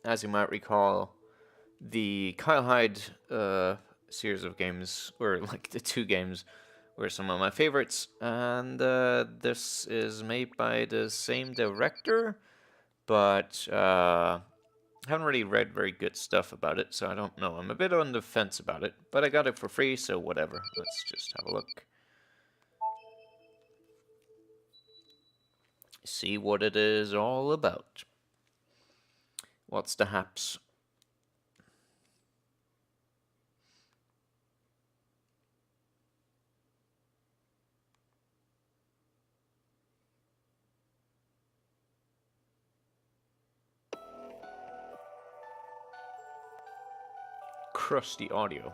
as you might recall, the Kyle Hyde series of games, or like the two games, were some of my favorites, and this is made by the same director, but haven't really read very good stuff about it, so I don't know. I'm a bit on the fence about it, but I got it for free, so whatever. Let's just have a look. See what it is all about. What's the haps? Crusty audio.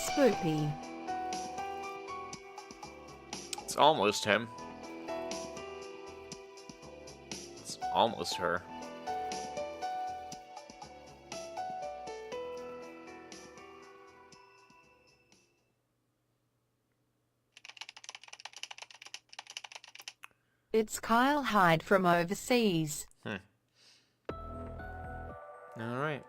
Spoopy. It's almost him. It's almost her. It's Kyle Hyde from overseas. Alright.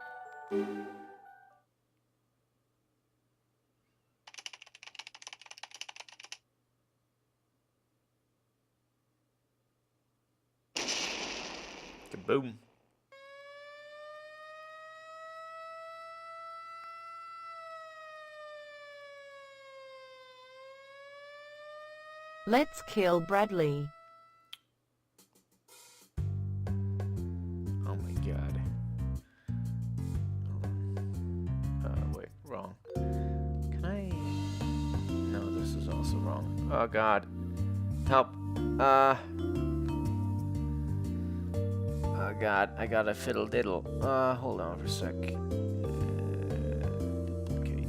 Kaboom. Let's kill Bradley. Oh my god. Wait, wrong. Can I... No, this is also wrong. Oh god. Help. Oh god, I got a fiddle diddle. Hold on for a sec. Duplicate.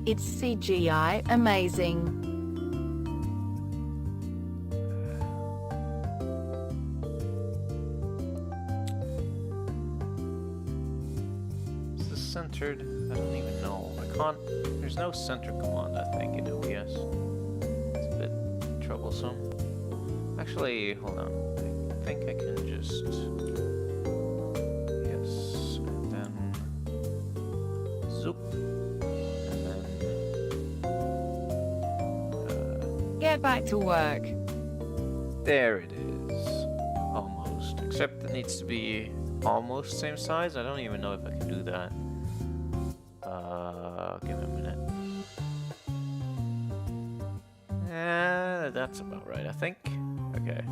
It's CGI amazing. Is this centered? I don't even know. I can't... There's no center command, I think, in OBS. It's a bit troublesome. Actually, hold on. I think I can just... Yes, and then... Zoop. And then... Get back to work. There it is. Almost. Except it needs to be almost same size. I don't even know if I can do that. Give me a minute. That's about right, I think. Okay.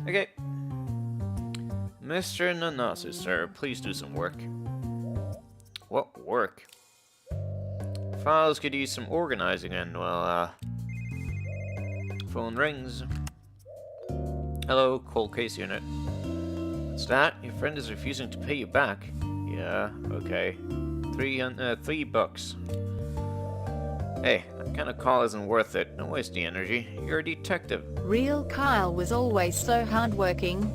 Okay. Mr. Nanasu, sir, please do some work. What work? Files could use some organizing and, well, phone rings. Hello, cold case unit. What's that? Your friend is refusing to pay you back. Yeah, okay. $3. Hey, that kind of call isn't worth it. Don't waste the energy. You're a detective. Real Kyle was always so hardworking.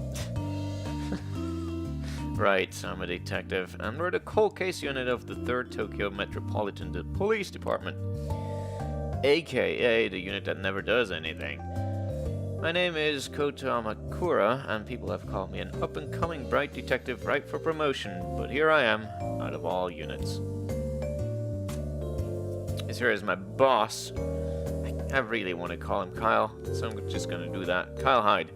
Right, I'm a detective, and we're the cold case unit of the 3rd Tokyo Metropolitan Police Department. AKA the unit that never does anything. My name is Kota Amakura, and people have called me an up-and-coming bright detective ripe for promotion, but here I am, out of all units. This here is my boss. I really want to call him Kyle, so I'm just gonna do that. Kyle Hyde.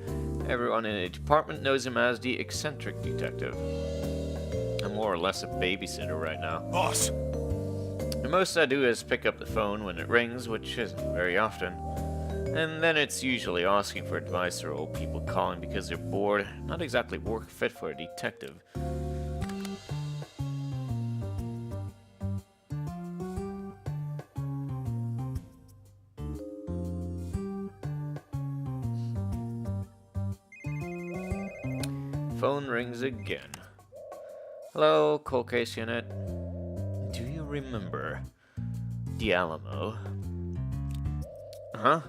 Everyone in the department knows him as the eccentric detective. I'm more or less a babysitter right now. Boss! The most I do is pick up the phone when it rings, which isn't very often. And then it's usually asking for advice or old people calling because they're bored. Not exactly work fit for a detective. Phone rings again. Hello, cold case unit. Do you remember the Alamo? Huh?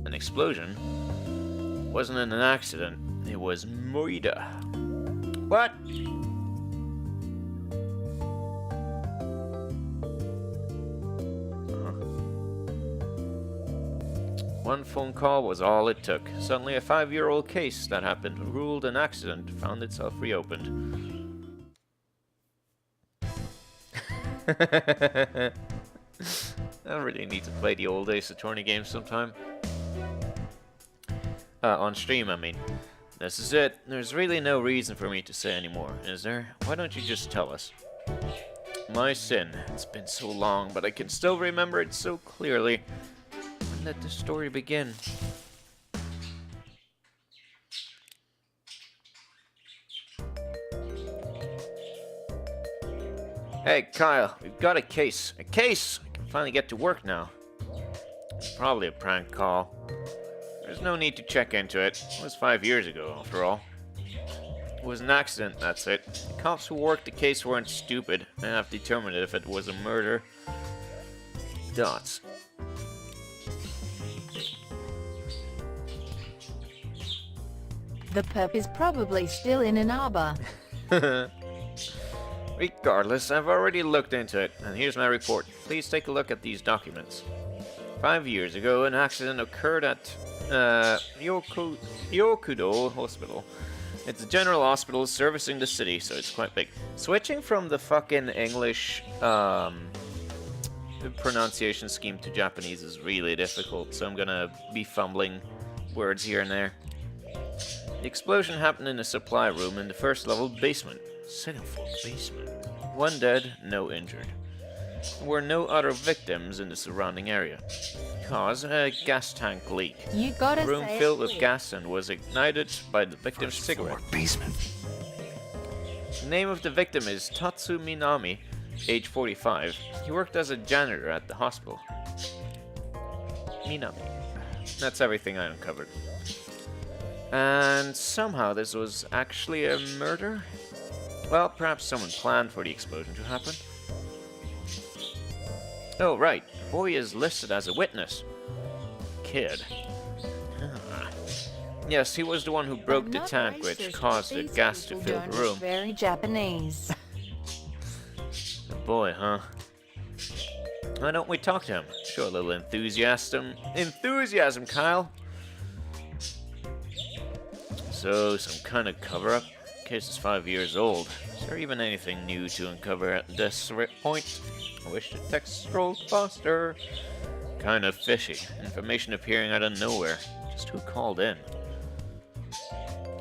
An explosion? Wasn't an accident. It was murder. What? One phone call was all it took. Suddenly a 5-year-old case that had been ruled an accident found itself reopened. I really need to play the old Ace Attorney game sometime. On stream, I mean. This is it. There's really no reason for me to say anymore, is there? Why don't you just tell us? My sin. It's been so long, but I can still remember it so clearly. When did the story begin? Hey, Kyle, we've got a case. A case! I can finally get to work now. It's probably a prank call. There's no need to check into it. It was 5 years ago, after all. It was an accident, that's it. The cops who worked the case weren't stupid and have determined if it was a murder. Dots. The pup is probably still in an arbor. Regardless, I've already looked into it, and here's my report. Please take a look at these documents. 5 years ago, an accident occurred at Yokudo Hospital. It's a general hospital servicing the city, so it's quite big. Switching from the fucking English pronunciation scheme to Japanese is really difficult, so I'm gonna be fumbling words here and there. The explosion happened in a supply room in the first level basement. Second floor basement. 1 dead, no injured. There were no other victims in the surrounding area. Cause a gas tank leak. You gotta Room say filled it with quick. gas and was ignited by the victim's First cigarette. floor basement. The name of the victim is Tatsu Minami, age 45. He worked as a janitor at the hospital. Minami. That's everything I uncovered. And somehow this was actually a murder? Well, perhaps someone planned for the explosion to happen. Oh, right. The boy is listed as a witness. Kid. Ah. Yes, he was the one who broke I'm the not tank racist, which but caused the these gas to people fill don't the look room. Very Japanese. The boy, huh? Why don't we talk to him? Show a little enthusiasm, Kyle. So, some kind of cover-up? Case is 5 years old. Is there even anything new to uncover at this point? I wish the text scrolled faster. Kind of fishy. Information appearing out of nowhere. Just who called in?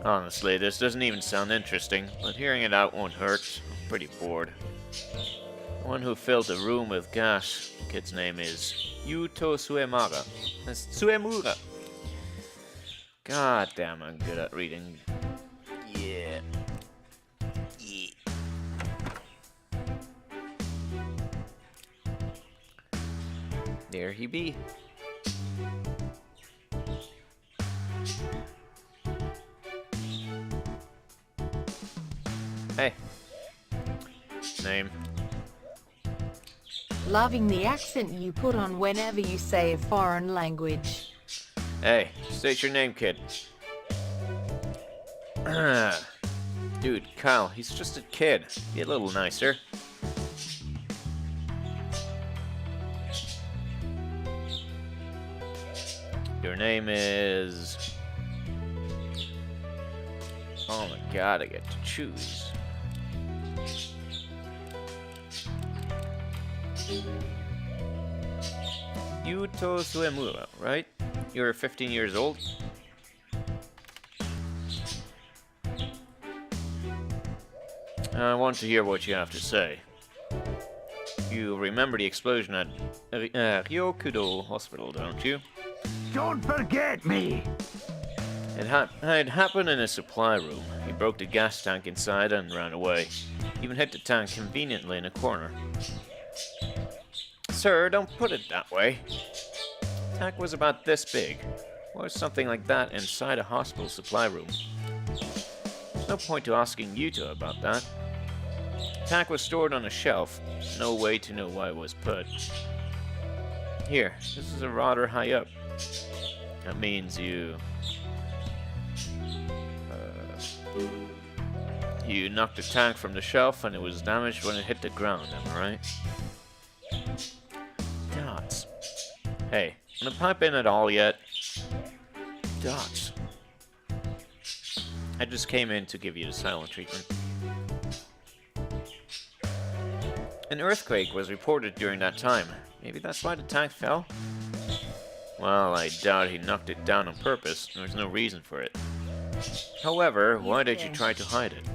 Honestly, this doesn't even sound interesting, but hearing it out won't hurt. I'm pretty bored. The one who filled the room with gas. The kid's name is Yuto Suemura. That's Suemura. God damn, I'm good at reading. Yeah. Yeah. There he be. Hey. Name. Loving the accent you put on whenever you say a foreign language. Hey, state your name, kid. Dude, Kyle, he's just a kid. Be a little nicer. Your name is... Oh my god, I get to choose. Yuto Suemura, right? You're 15 years old? I want to hear what you have to say. You remember the explosion at Ryokudo Hospital, don't you? Don't forget me! It happened in a supply room. He broke the gas tank inside and ran away. Even hid the tank conveniently in a corner. Sir, don't put it that way. The tank was about this big. Why was something like that inside a hospital supply room? There's no point to asking Yuto about that. The tank was stored on a shelf. No way to know why it was put. Here, this is a rather high up. That means you... You knocked the tank from the shelf and it was damaged when it hit the ground, am I right? Dots. Hey, wanna pipe in at all yet? Dots. I just came in to give you the silent treatment. An earthquake was reported during that time. Maybe that's why the tank fell? Well, I doubt he knocked it down on purpose. There's no reason for it. However, why did you try to hide it?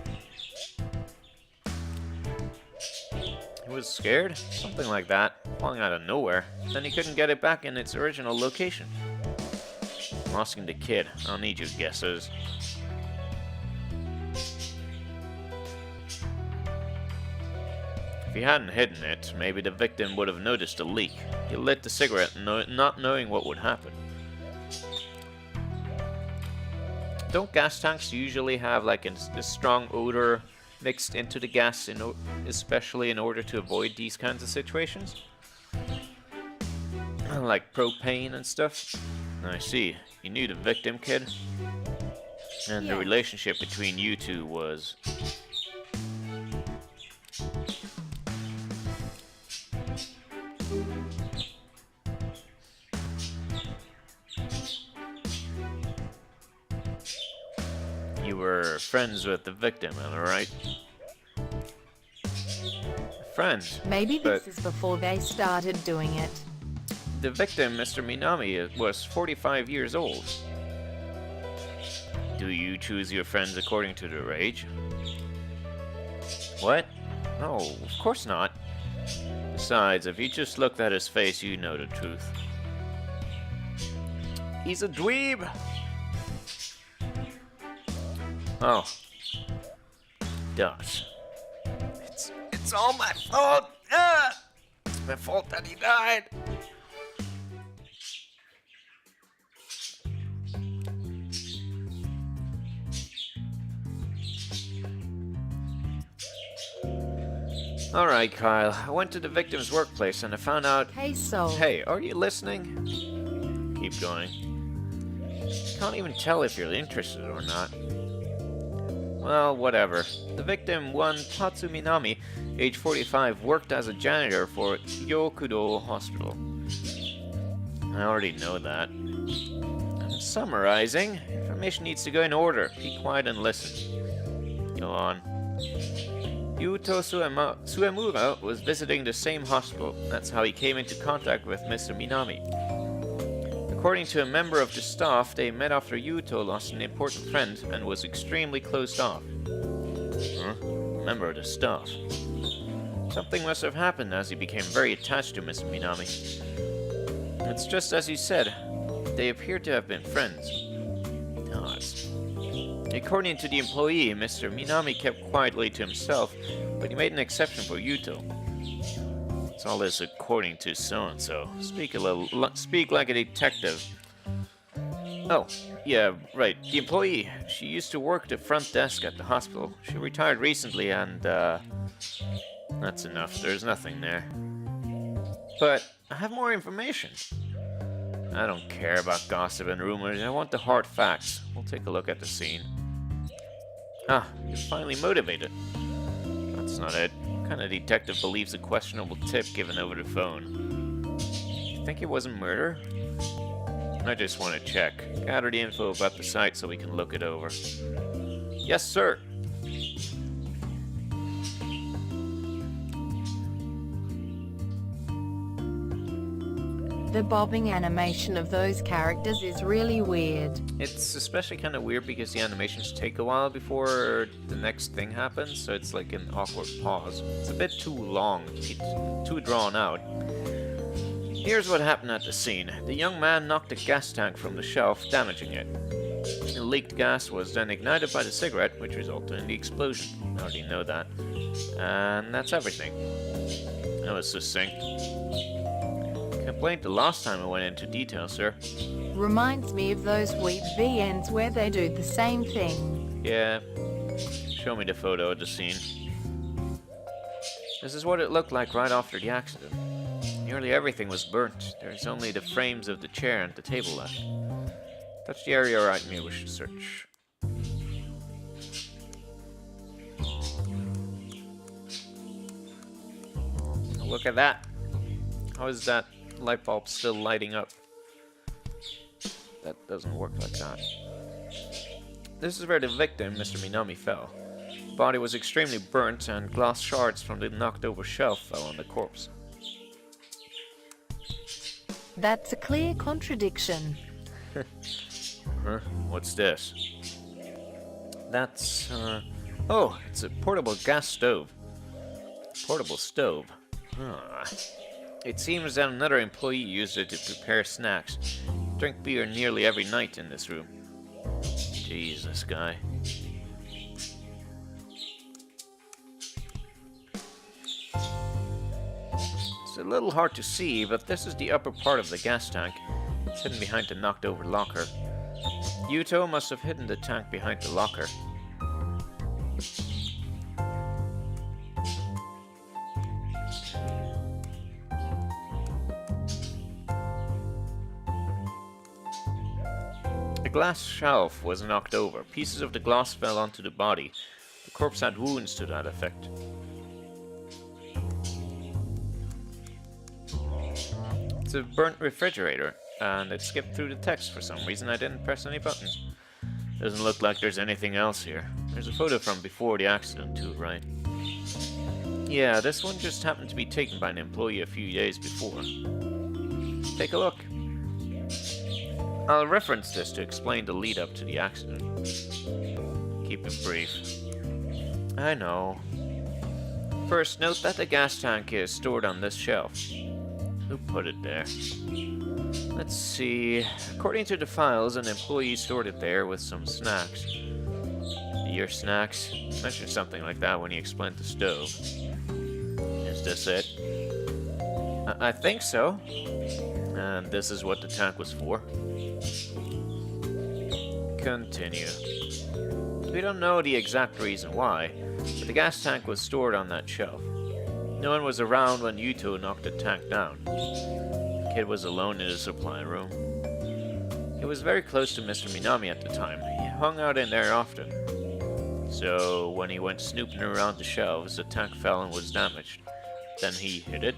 He was scared? Something like that. Falling out of nowhere. Then he couldn't get it back in its original location. I'm asking the kid. I don't need your guesses. If he hadn't hidden it, maybe the victim would have noticed a leak. He lit the cigarette, not knowing what would happen. Don't gas tanks usually have like a strong odor mixed into the gas, especially in order to avoid these kinds of situations? Like propane and stuff? I see. You knew the victim, kid? And the relationship between you two was... You were friends with the victim, am I right? Friends? Maybe this is before they started doing it. The victim, Mr. Minami, was 45 years old. Do you choose your friends according to their age? What? No, of course not. Besides, if you just looked at his face, you know the truth. He's a dweeb! Oh. Does. It's all my fault! Ah! It's my fault that he died! Alright, Kyle. I went to the victim's workplace and I found out... Hey, so... Hey, are you listening? Keep going. Can't even tell if you're interested or not. Well, whatever. The victim, one Tatsu Minami, age 45, worked as a janitor for Yokudo Hospital. I already know that. I'm summarizing. Information needs to go in order. Be quiet and listen. Go on. Yuto Suemura was visiting the same hospital. That's how he came into contact with Mr. Minami. According to a member of the staff, they met after Yuto lost an important friend and was extremely closed off. Huh? Member of the staff? Something must have happened as he became very attached to Mr. Minami. It's just as you said. They appear to have been friends. According to the employee, Mr. Minami kept quietly to himself, but he made an exception for Yuto. It's all this according to so-and-so. Speak like a detective. Oh, yeah, right. The employee. She used to work the front desk at the hospital. She retired recently and, that's enough. There's nothing there. But I have more information. I don't care about gossip and rumors. I want the hard facts. We'll take a look at the scene. Ah, you're finally motivated. That's not it. What kind of detective believes a questionable tip given over the phone? You think it wasn't murder? I just want to check. Gather the info about the site so we can look it over. Yes, sir. The bobbing animation of those characters is really weird. It's especially kind of weird because the animations take a while before the next thing happens, so it's like an awkward pause. It's a bit too long, too drawn out. Here's what happened at the scene. The young man knocked a gas tank from the shelf, damaging it. The leaked gas was then ignited by the cigarette, which resulted in the explosion. I already know that. And that's everything. That was succinct. Complained the last time I went into detail, sir. Reminds me of those weep VNs where they do the same thing. Yeah. Show me the photo of the scene. This is what it looked like right after the accident. Nearly everything was burnt. There's only the frames of the chair and the table left. Touch the area right and you wish to search. look at that. How is that light bulb still lighting up? That doesn't work like that. This is where the victim, Mr. Minami, fell. The body was extremely burnt, and glass shards from the knocked-over shelf fell on the corpse. That's a clear contradiction. Huh? What's this? That's, oh, it's a portable gas stove. Portable stove. Huh. It seems that another employee used it to prepare snacks. Drink beer nearly every night in this room. Jesus, guy. It's a little hard to see, but this is the upper part of the gas tank. It's hidden behind the knocked-over locker. Yuto must have hidden the tank behind the locker. The glass shelf was knocked over. Pieces of the glass fell onto the body. The corpse had wounds to that effect. It's a burnt refrigerator, and it skipped through the text for some reason. I didn't press any buttons. Doesn't look like there's anything else here. There's a photo from before the accident too, right? Yeah, this one just happened to be taken by an employee a few days before. Take a look. I'll reference this to explain the lead up to the accident. Keep it brief. I know. First, note that the gas tank is stored on this shelf. Who put it there? Let's see. According to the files, an employee stored it there with some snacks. Your snacks? Mentioned something like that when he explained the stove. Is this it? I think so. And this is what the tank was for. Continue. We don't know the exact reason why, but the gas tank was stored on that shelf. No one was around when Yuto knocked the tank down. The kid was alone in the supply room. He was very close to Mr. Minami at the time. He hung out in there often. So when he went snooping around the shelves, the tank fell and was damaged. Then he hid it.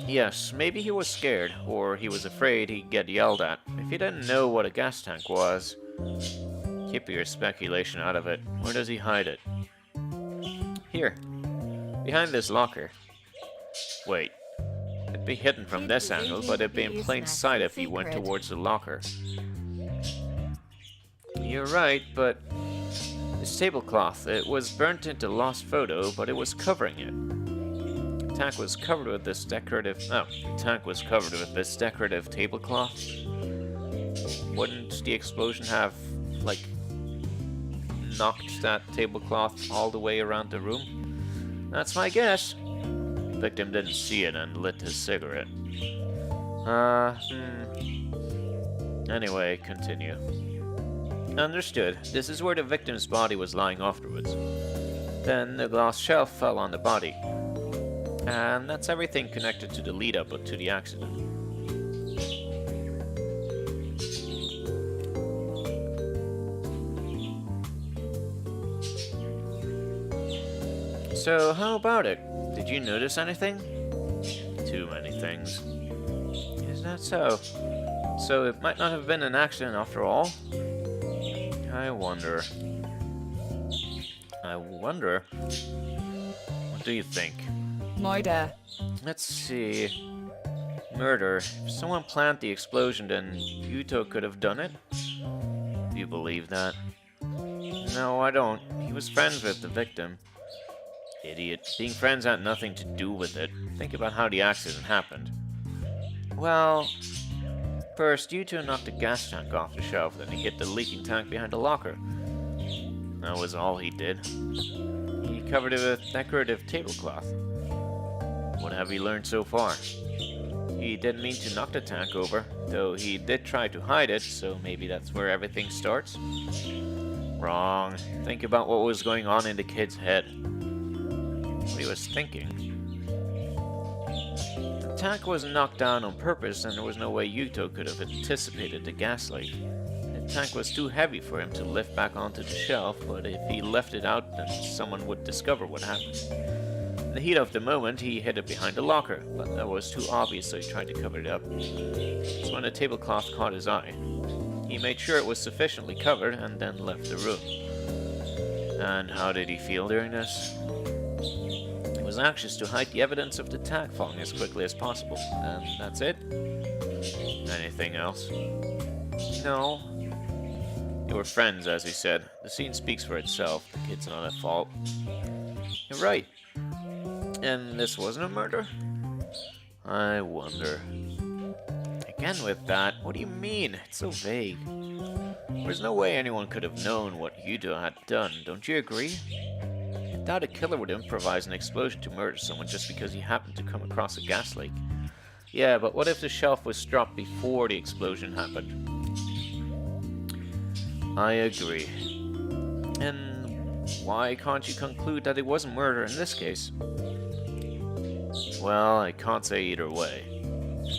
Yes, maybe he was scared, or he was afraid he'd get yelled at. If he didn't know what a gas tank was, keep your speculation out of it. Where does he hide it? Here. Behind this locker. Wait. It'd be hidden from this angle, but it'd be in plain sight if he went towards the locker. You're right, but this tablecloth, it was burnt into lost photo, but it was covering it. The tank was covered with this decorative tablecloth. Wouldn't the explosion have, like, knocked that tablecloth all the way around the room? That's my guess. The victim didn't see it and lit his cigarette. Anyway, continue. Understood. This is where the victim's body was lying afterwards. Then the glass shelf fell on the body. And that's everything connected to the lead-up to the accident. So, how about it? Did you notice anything? Too many things. Is that so? So it might not have been an accident after all? I wonder. What do you think? Murder. Let's see. Murder. If someone planned the explosion, then Yuto could have done it? Do you believe that? No, I don't. He was friends with the victim. Idiot. Being friends had nothing to do with it. Think about how the accident happened. Well, first, Yuto knocked the gas tank off the shelf, then he hit the leaking tank behind the locker. That was all he did. He covered it with decorative tablecloth. What have we learned so far? He didn't mean to knock the tank over, though he did try to hide it, so maybe that's where everything starts? Wrong. Think about what was going on in the kid's head. What he was thinking. The tank was knocked down on purpose, and there was no way Yuto could have anticipated the gas leak. The tank was too heavy for him to lift back onto the shelf, but if he left it out, then someone would discover what happened. the heat of the moment, he hid it behind the locker, but that was too obvious, so he tried to cover it up. So when the tablecloth caught his eye, he made sure it was sufficiently covered and then left the room. And how did he feel during this? He was anxious to hide the evidence of the tag falling as quickly as possible. And that's it? Anything else? No. They were friends, as he said. The scene speaks for itself. The kid's not at fault. You're right. And this wasn't a murder? I wonder. Again with that, what do you mean? It's so vague. There's no way anyone could have known what Yudo had done, don't you agree? I doubt a killer would improvise an explosion to murder someone just because he happened to come across a gas leak. Yeah, but what if the shelf was dropped before the explosion happened? I agree. And why can't you conclude that it wasn't murder in this case? Well, I can't say either way.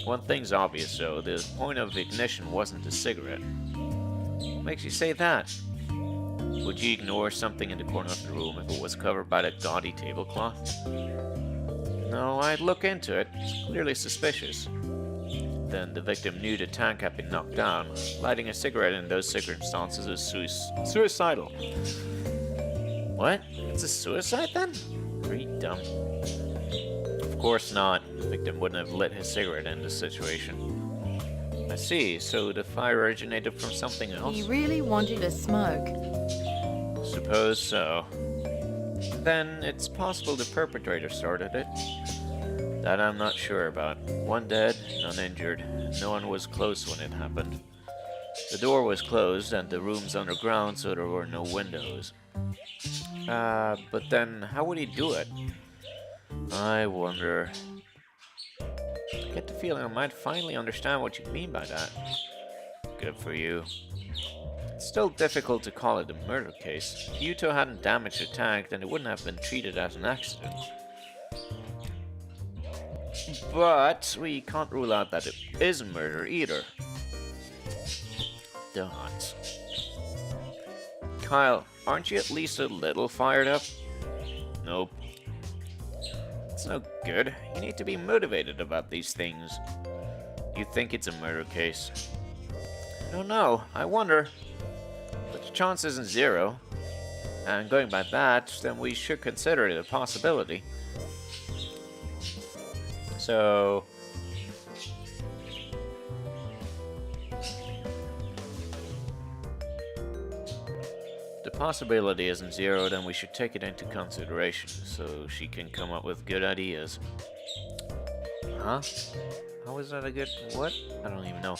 One thing's obvious though, the point of ignition wasn't the cigarette. What makes you say that? Would you ignore something in the corner of the room if it was covered by that gaudy tablecloth? No, I'd look into it. It's clearly suspicious. Then the victim knew the tank had been knocked down. Lighting a cigarette in those circumstances is suicidal. What? It's a suicide then? Pretty dumb. Of course not. The victim wouldn't have lit his cigarette in this situation. I see, so the fire originated from something else? He really wanted a smoke. Suppose so. Then it's possible the perpetrator started it. That I'm not sure about. One dead, none injured. No one was close when it happened. The door was closed and the room's underground, so there were no windows. But then how would he do it? I wonder. I get the feeling I might finally understand what you mean by that. Good for you. It's still difficult to call it a murder case. If Yuto hadn't damaged the tank, then it wouldn't have been treated as an accident. But we can't rule out that it is a murder either. Dot. Kyle, aren't you at least a little fired up? Nope. It's no good. You need to be motivated about these things. You think it's a murder case? I don't know. I wonder. But the chance isn't zero. And going by that, then we should consider it a possibility. So... the possibility isn't zero, then we should take it into consideration, so she can come up with good ideas. Huh? How is that a good... what? I don't even know.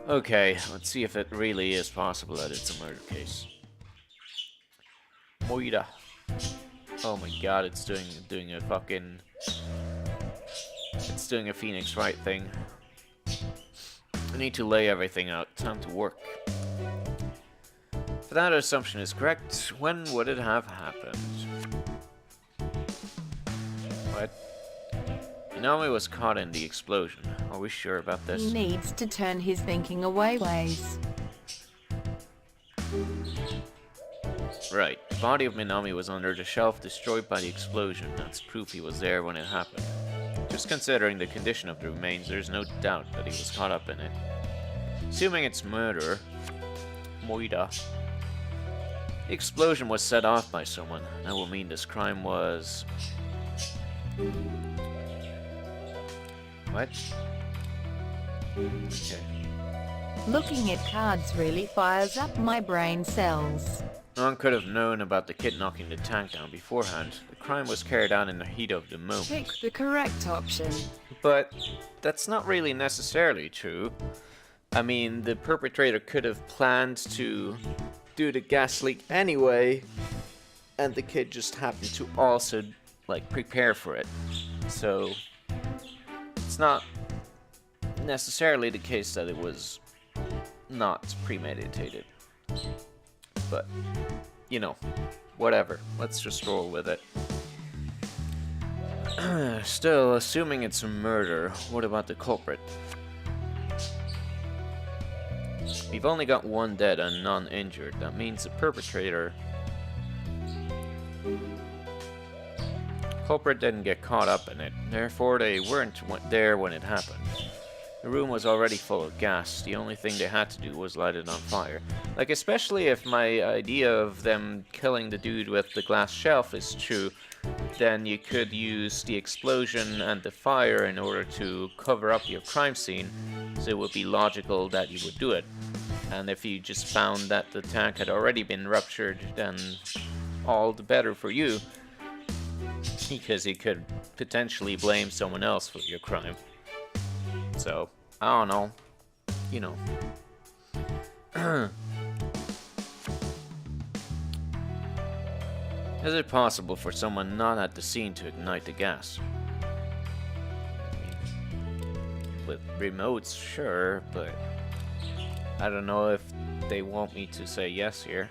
Okay, let's see if it really is possible that it's a murder case. Moira. Oh my god, it's doing a fucking... it's doing a Phoenix Wright thing. I need to lay everything out. Time to work. If that assumption is correct, when would it have happened? What? Minami was caught in the explosion. Are we sure about this? He needs to turn his thinking away ways. Right. The body of Minami was under the shelf, destroyed by the explosion. That's proof he was there when it happened. Just considering the condition of the remains, there's no doubt that he was caught up in it. Assuming it's murder, Moira. The explosion was set off by someone. That will mean this crime was... what? Okay. Looking at cards really fires up my brain cells. No one could have known about the kid knocking the tank down beforehand. The crime was carried out in the heat of the moment. Pick the correct option. But that's not really necessarily true. I mean, the perpetrator could have planned to do the gas leak anyway, and the kid just happened to also, like, prepare for it. So, it's not necessarily the case that it was not premeditated. But, you know, whatever. Let's just roll with it. Still, assuming it's a murder, what about the culprit? We've only got one dead and none injured. That means the perpetrator Culprit didn't get caught up in it, therefore they weren't there when it happened. The room was already full of gas. The only thing they had to do was light it on fire. Like, especially if my idea of them killing the dude with the glass shelf is true, then you could use the explosion and the fire in order to cover up your crime scene, so it would be logical that you would do it. And if you just found that the tank had already been ruptured, then all the better for you, because you could potentially blame someone else for your crime. So, I don't know. You know. Is it possible for someone not at the scene to ignite the gas? With remotes, sure, but I don't know if they want me to say yes here.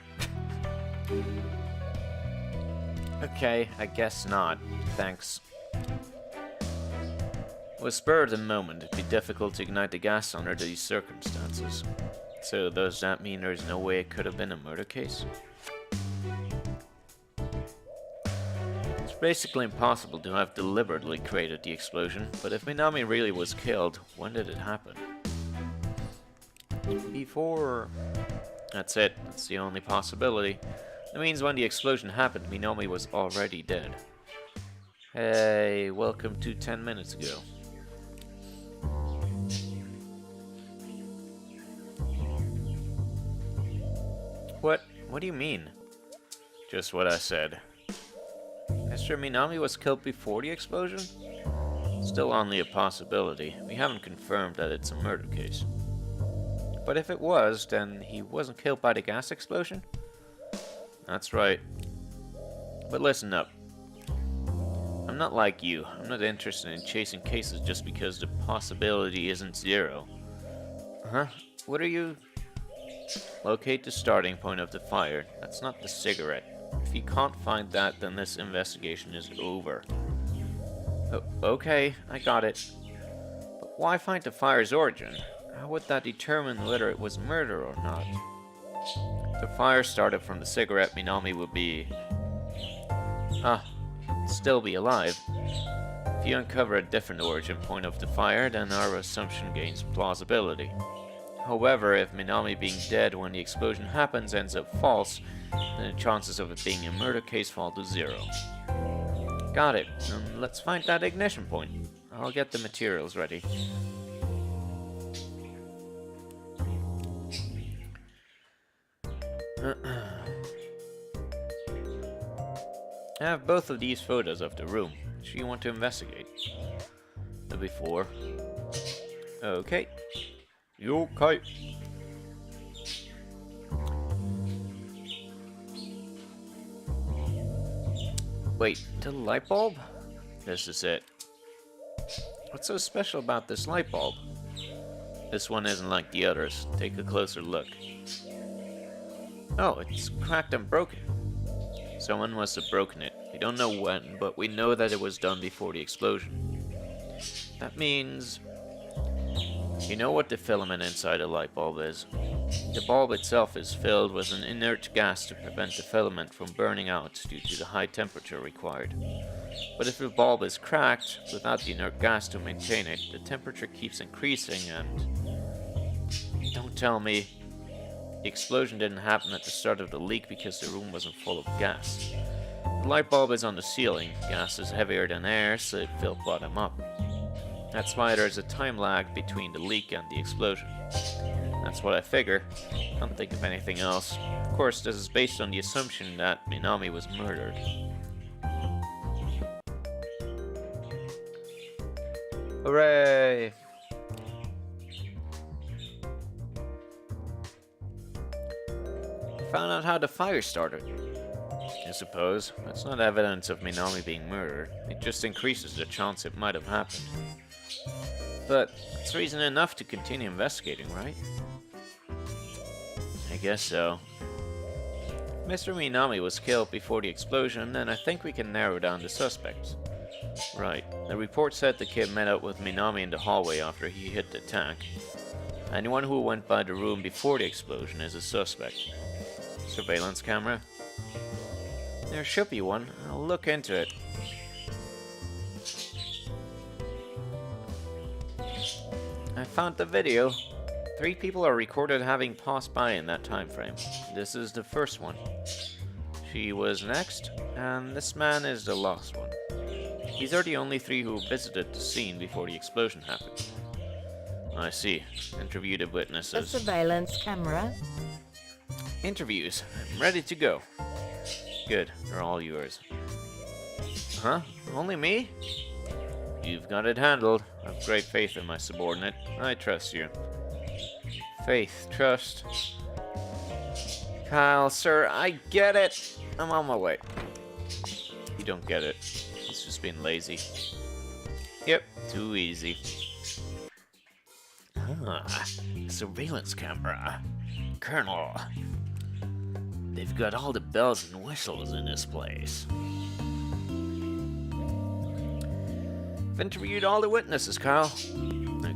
Okay, I guess not. Thanks. With spur of the moment, it'd be difficult to ignite the gas under these circumstances. So does that mean there's no way it could have been a murder case? It's basically impossible to have deliberately created the explosion, but if Minami really was killed, when did it happen? Before... That's it, that's the only possibility. That means when the explosion happened, Minami was already dead. Hey, welcome to 10 minutes ago. What? What do you mean? Just what I said. Mr. Minami was killed before the explosion? Still only a possibility. We haven't confirmed that it's a murder case. But if it was, then he wasn't killed by the gas explosion? That's right. But listen up. I'm not like you. I'm not interested in chasing cases just because the possibility isn't zero. Huh? What are you... Locate the starting point of the fire. That's not the cigarette. If you can't find that, then this investigation is over. Oh, okay, I got it. But why find the fire's origin? How would that determine whether it was murder or not? If the fire started from the cigarette, Minami would be... still be alive. If you uncover a different origin point of the fire, then our assumption gains plausibility. However, if Minami being dead when the explosion happens ends up false, then the chances of it being a murder case fall to zero. Got it. Let's find that ignition point. I'll get the materials ready. I have both of these photos of the room. Do you want to investigate? The before. Okay. Okay. Wait, the light bulb? This is it. What's so special about this light bulb? This one isn't like the others. Take a closer look. Oh, it's cracked and broken. Someone must have broken it. We don't know when, but we know that it was done before the explosion. That means... You know what the filament inside a light bulb is? The bulb itself is filled with an inert gas to prevent the filament from burning out due to the high temperature required. But if the bulb is cracked, without the inert gas to maintain it, the temperature keeps increasing and... Don't tell me... The explosion didn't happen at the start of the leak because the room wasn't full of gas. The light bulb is on the ceiling. Gas is heavier than air, so it filled bottom up. That's why there's a time lag between the leak and the explosion. That's what I figure. Can't think of anything else. Of course, this is based on the assumption that Minami was murdered. Hooray! Found out how the fire started. I suppose. That's not evidence of Minami being murdered. It just increases the chance it might have happened. But it's reason enough to continue investigating, right? I guess so. If Mr. Minami was killed before the explosion, then I think we can narrow down the suspects. Right. The report said the kid met up with Minami in the hallway after he hit the tank. Anyone who went by the room before the explosion is a suspect. Surveillance camera? There should be one. I'll look into it. found the video. 3 people are recorded having passed by in that time frame. This is the first one. She was next, and this man is the last one. These are the only 3 who visited the scene before the explosion happened. I see. Interviewed the A witnesses. surveillance camera. Interviews. I'm ready to go. Good. They're all yours. Huh? Only me? You've got it handled. I have great faith in my subordinate. I trust you. Faith, trust. Kyle, sir, I get it. I'm on my way. You don't get it. He's just being lazy. Yep, too easy. Ah, surveillance camera. Colonel. They've got all the bells and whistles in this place. I've interviewed all the witnesses, Kyle.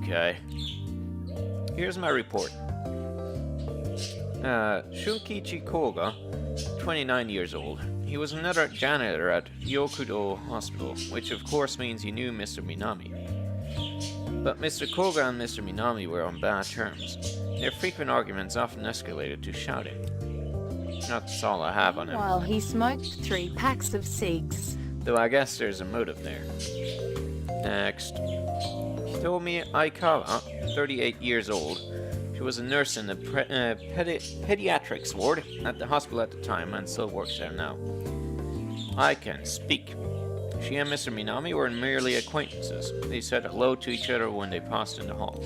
Okay. Here's my report. Shunkichi Koga, 29 years old. He was another janitor at Yokudo Hospital, which of course means he knew Mr. Minami. But Mr. Koga and Mr. Minami were on bad terms. Their frequent arguments often escalated to shouting. That's all I have on him. While he smoked 3 packs of cigs. Though I guess there's a motive there. Next. Tomi Aikawa, 38 years old. She was a nurse in the pediatrics ward at the hospital at the time and still works there now. I can speak. She and Mr. Minami were merely acquaintances. They said hello to each other when they passed in the halls.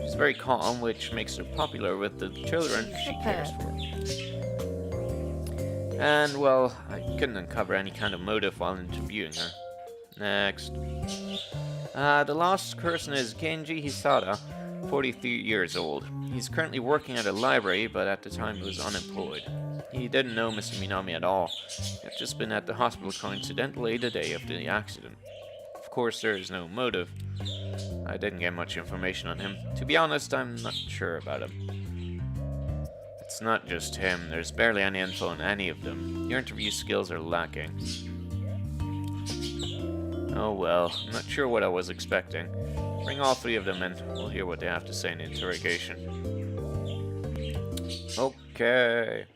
She's very calm, which makes her popular with the children she cares for. And, well, I couldn't uncover any kind of motive while interviewing her. Next. The last person is Genji Hisada, 43 years old. He's currently working at a library, but at the time he was unemployed. He didn't know Mr. Minami at all. He had just been at the hospital coincidentally the day of the accident. Of course, there is no motive. I didn't get much information on him. To be honest, I'm not sure about him. It's not just him. There's barely any info on any of them. Your interview skills are lacking. Oh well, I'm not sure what I was expecting. Bring all 3 of them in. We'll hear what they have to say in the interrogation. Okay.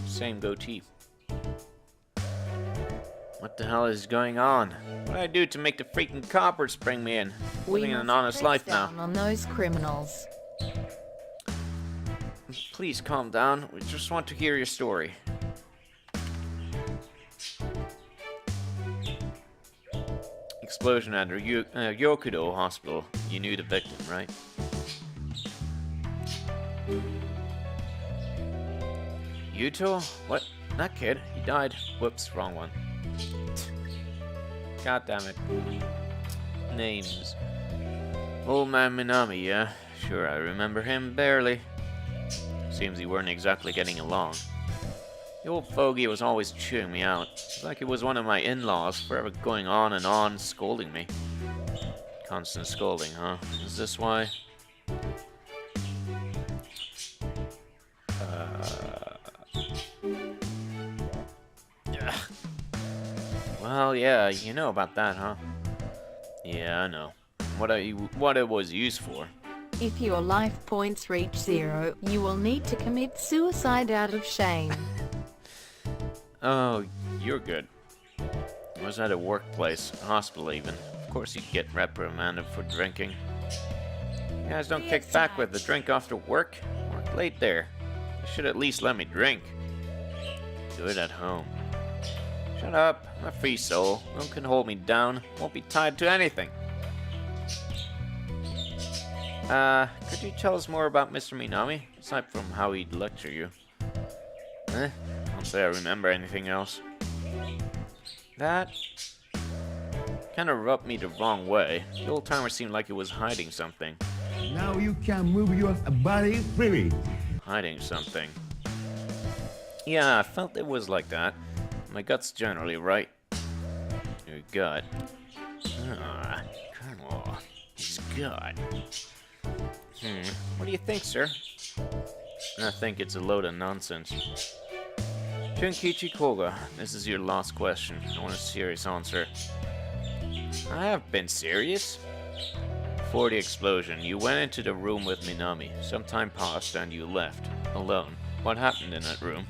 Same goatee. What the hell is going on? What did I do to make the freaking coppers bring me in? Living an honest life now. Down on those criminals. Please calm down. We just want to hear your story. Explosion at Yokudo Hospital. You knew the victim, right? Yuto? What? That kid? He died. Whoops, wrong one. God damn it. Names. Old man Minami, yeah. Sure, I remember him barely. Seems we weren't exactly getting along. The old fogey was always chewing me out. It's like it was one of my in-laws, forever going on and on, scolding me. Constant scolding, huh? Is this why? Yeah. Well, yeah, you know about that, huh? Yeah, I know. What it was used for. If your life points reach 0, you will need to commit suicide out of shame. Oh, you're good. I was at a workplace, a hospital even. Of course you'd get reprimanded for drinking. You guys don't kick back with the drink after work? Work late there. You should at least let me drink. Do it at home. Shut up. I'm a free soul. No one can hold me down. Won't be tied to anything. Could you tell us more about Mr. Minami? Aside from how he'd lecture you. Can't say I remember anything else. That kinda rubbed me the wrong way. The old timer seemed like he was hiding something. Now you can move your body freely. Hiding something. Yeah, I felt it was like that. My gut's generally right. Your gut. Ah, Colonel. His gut. What do you think, sir? I think it's a load of nonsense. Junkichi Koga, this is your last question. I want a serious answer. I have been serious. Before the explosion, you went into the room with Minami. Some time passed and you left. Alone. What happened in that room?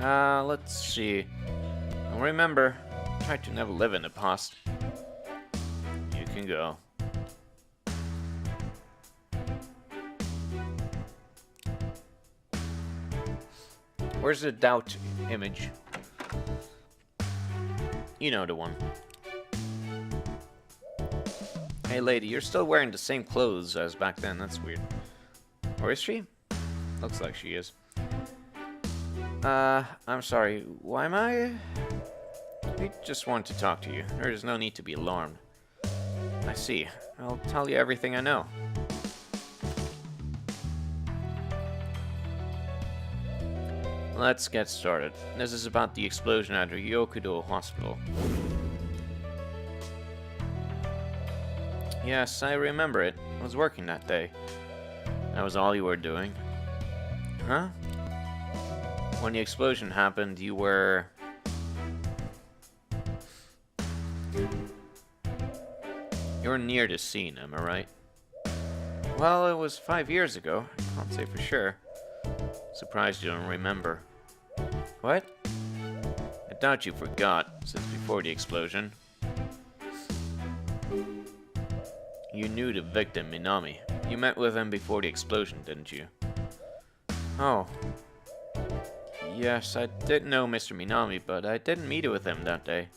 Let's see. Now remember, try to never live in the past. You can go. Where's the doubt image? You know the one. Hey lady, you're still wearing the same clothes as back then. That's weird. Or is she? Looks like she is. I'm sorry. Why am I? We just want to talk to you. There is no need to be alarmed. I see. I'll tell you everything I know. Let's get started. This is about the explosion at Ryokudo Hospital. Yes, I remember it. I was working that day. That was all you were doing. Huh? When the explosion happened, you were... You were near the scene, am I right? Well, it was 5 years ago. I can't say for sure. Surprised you don't remember. What? I doubt you forgot, since before the explosion. You knew the victim, Minami. You met with him before the explosion, didn't you? Oh. Yes, I did know Mr. Minami, but I didn't meet with him that day.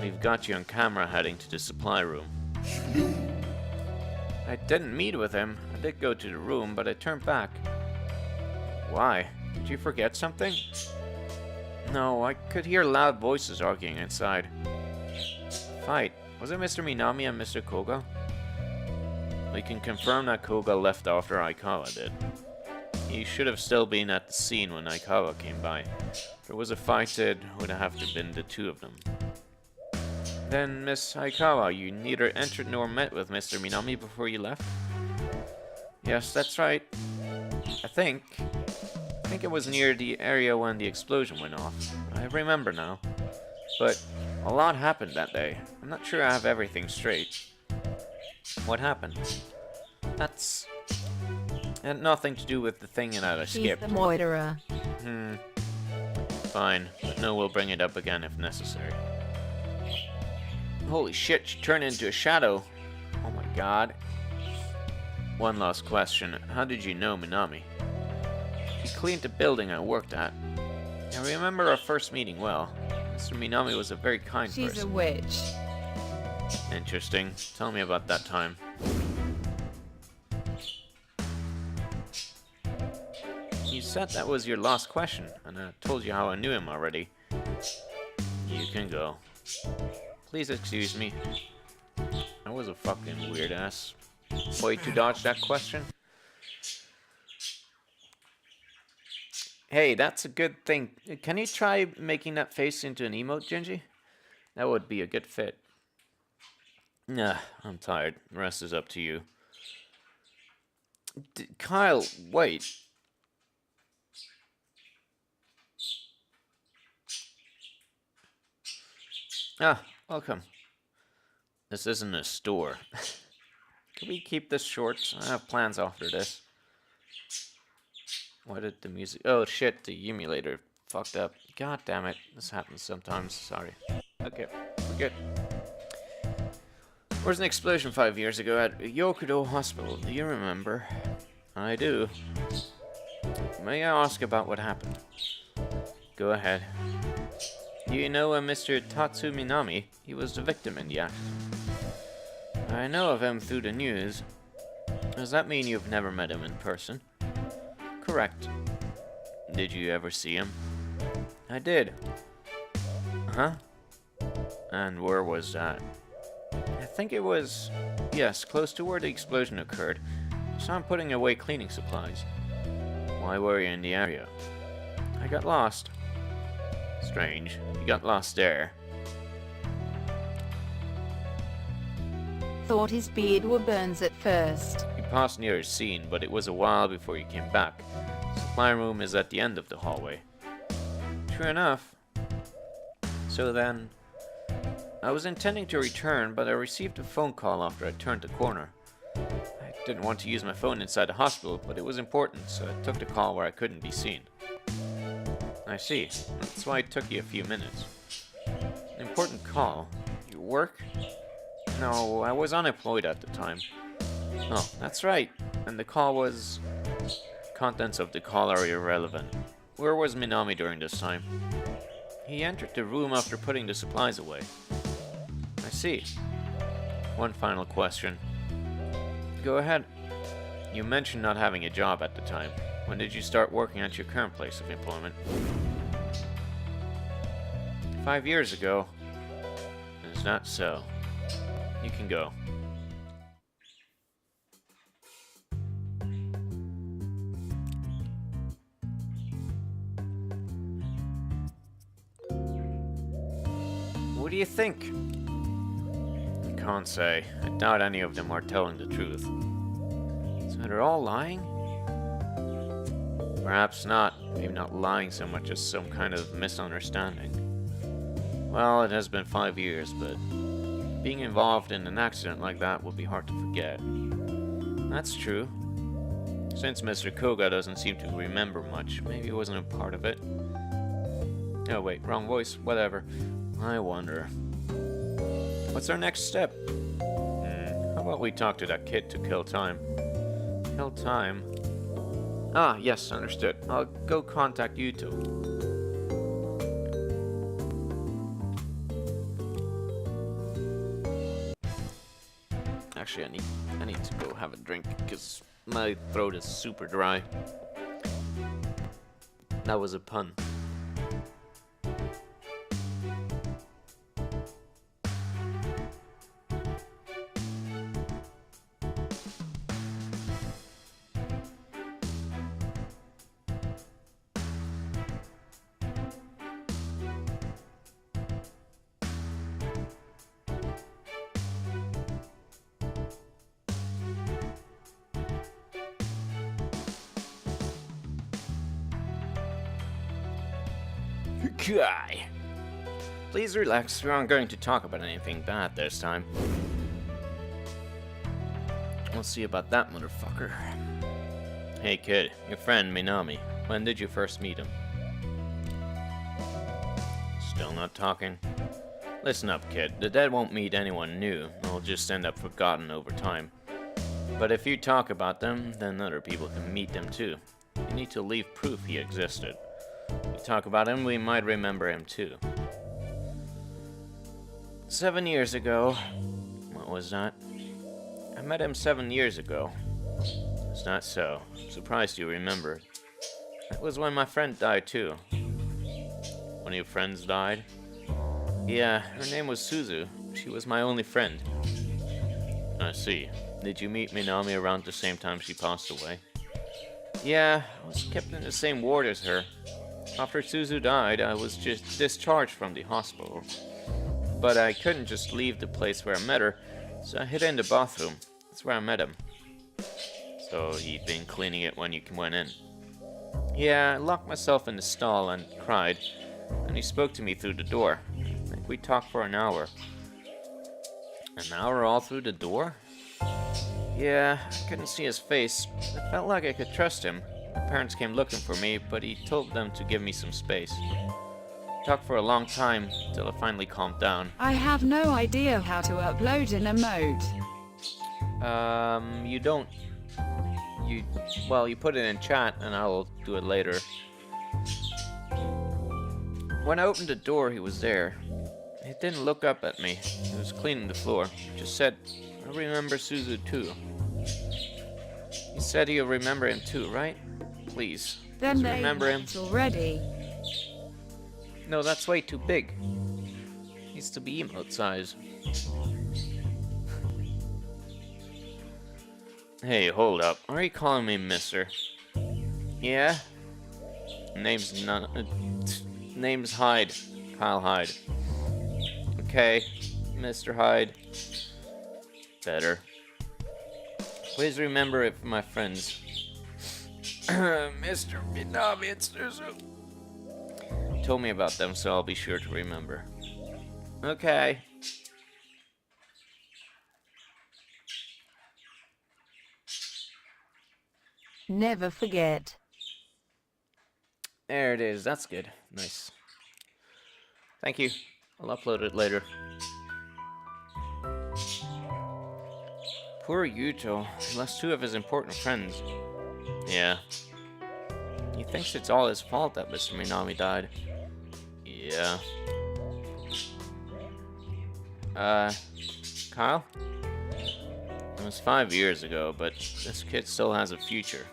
We've got you on camera heading to the supply room. I didn't meet with him. I did go to the room, but I turned back. Why? Did you forget something? No, I could hear loud voices arguing inside. Fight. Was it Mr. Minami and Mr. Koga? We can confirm that Koga left after Aikawa did. He should have still been at the scene when Aikawa came by. If there was a fight, it would have to been the two of them. Then, Miss Aikawa, you neither entered nor met with Mr. Minami before you left? Yes, that's right. I think it was near the area when the explosion went off. I remember now. But a lot happened that day. I'm not sure I have everything straight. What happened? It had nothing to do with the thing that I skipped. She's the moiterer. Fine, but no, we'll bring it up again if necessary. Holy shit, she turned into a shadow. Oh my god. One last question. How did you know Minami? He cleaned the building I worked at. I remember our first meeting well. Mr. Minami was a very kind person. She's a witch. Interesting. Tell me about that time. You said that was your last question, and I told you how I knew him already. You can go. Please excuse me. I was a fucking weird ass way to dodge that question. Hey, that's a good thing. Can you try making that face into an emote, Gingy? That would be a good fit. Nah, I'm tired. The rest is up to you. Kyle, wait. Ah, welcome. This isn't a store. Can we keep this short? I have plans after this. Why did the music... Oh shit, the emulator fucked up. God damn it. This happens sometimes. Sorry. Okay, we're good. There was an explosion 5 years ago at Ryokudo Hospital. Do you remember? I do. May I ask about what happened? Go ahead. Do you know a Mr. Tatsu Minami? He was the victim in the accident. I know of him through the news. Does that mean you've never met him in person? Correct. Did you ever see him? I did. Huh? And where was that? I think it was... Yes, close to where the explosion occurred. So I'm putting away cleaning supplies. Why were you in the area? I got lost. Strange. You got lost there. Thought his beard were burns at first. You passed near his scene, but it was a while before you came back. The supply room is at the end of the hallway. True enough. So then, I was intending to return, but I received a phone call after I turned the corner. I didn't want to use my phone inside the hospital, but it was important, so I took the call where I couldn't be seen. I see. That's why it took you a few minutes. An important call. You work? No, I was unemployed at the time. Oh, that's right. And the call was... Contents of the call are irrelevant. Where was Minami during this time? He entered the room after putting the supplies away. I see. One final question. Go ahead. You mentioned not having a job at the time. When did you start working at your current place of employment? 5 years ago. Is that so? You can go. What do you think? I can't say. I doubt any of them are telling the truth. So they're all lying? Perhaps not. Maybe not lying so much as some kind of misunderstanding. Well, it has been 5 years, but being involved in an accident like that would be hard to forget. That's true. Since Mr. Koga doesn't seem to remember much, maybe he wasn't a part of it. Oh wait, wrong voice, whatever. I wonder. What's our next step? How about we talk to that kid to kill time? Kill time? Ah, yes, understood. I'll go contact you two. Actually, I need to go have a drink because my throat is super dry. That was a pun. Guy. Please relax, we aren't going to talk about anything bad this time. We'll see about that, motherfucker. Hey kid, your friend Minami. When did you first meet him? Still not talking? Listen up, kid. The dead won't meet anyone new. They'll just end up forgotten over time. But if you talk about them, then other people can meet them too. You need to leave proof he existed. You talk about him, we might remember him too. 7 years ago. What was that? I met him 7 years ago. Is that so? I'm surprised you remembered. That was when my friend died too. One of your friends died? Yeah, her name was Suzu. She was my only friend. I see. Did you meet Minami around the same time she passed away? Yeah, I was kept in the same ward as her. After Suzu died, I was just discharged from the hospital. But I couldn't just leave the place where I met her, so I hid in the bathroom. That's where I met him. So he'd been cleaning it when you went in? Yeah, I locked myself in the stall and cried, and he spoke to me through the door. I think we talked for an hour. An hour all through the door? Yeah, I couldn't see his face. It felt like I could trust him. My parents came looking for me, but he told them to give me some space. Talked for a long time, till it finally calmed down. I have no idea how to upload an emote. You don't... Well, you put it in chat, and I'll do it later. When I opened the door, he was there. He didn't look up at me. He was cleaning the floor. Just said, I remember Suzu too. He said he'll remember him too, right? Please. Then they remember him already. No, that's way too big. Needs to be emote size. Hey, hold up. Are you calling me Mister? Yeah? Name's Hyde. Kyle Hyde. Okay, Mr. Hyde. Better. Please remember it for my friends. Mr. Minami and Suzu told me about them, so I'll be sure to remember. Okay. Never forget. There it is. That's good. Nice. Thank you. I'll upload it later. Poor Yuto. He lost two of his important friends. Yeah. He thinks it's all his fault that Mr. Minami died. Yeah. Kyle? It was 5 years ago, but this kid still has a future.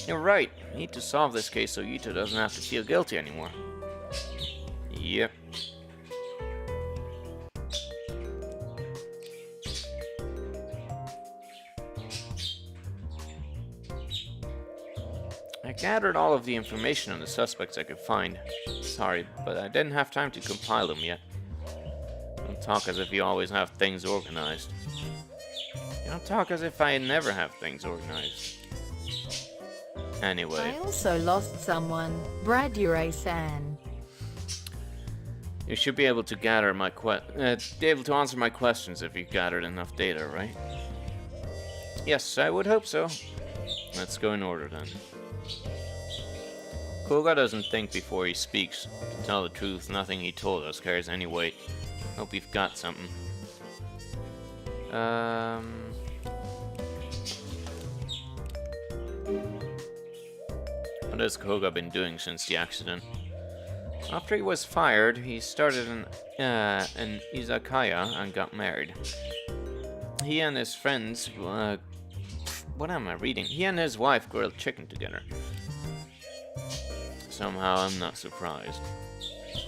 You're right. We need to solve this case so Yuto doesn't have to feel guilty anymore. Yep. I gathered all of the information on the suspects I could find. Sorry, but I didn't have time to compile them yet. Don't talk as if you always have things organized. You don't talk as if I never have things organized. Anyway. I also lost someone. Bradure-san. You should be able to gather my be able to answer my questions if you gathered enough data, right? Yes, I would hope so. Let's go in order then. Koga doesn't think before he speaks. To tell the truth, nothing he told us carries any weight. Hope you've got something. What has Koga been doing since the accident? After he was fired, he started an izakaya and got married. He and his friends, what am I reading? He and his wife grilled chicken together. Somehow I'm not surprised.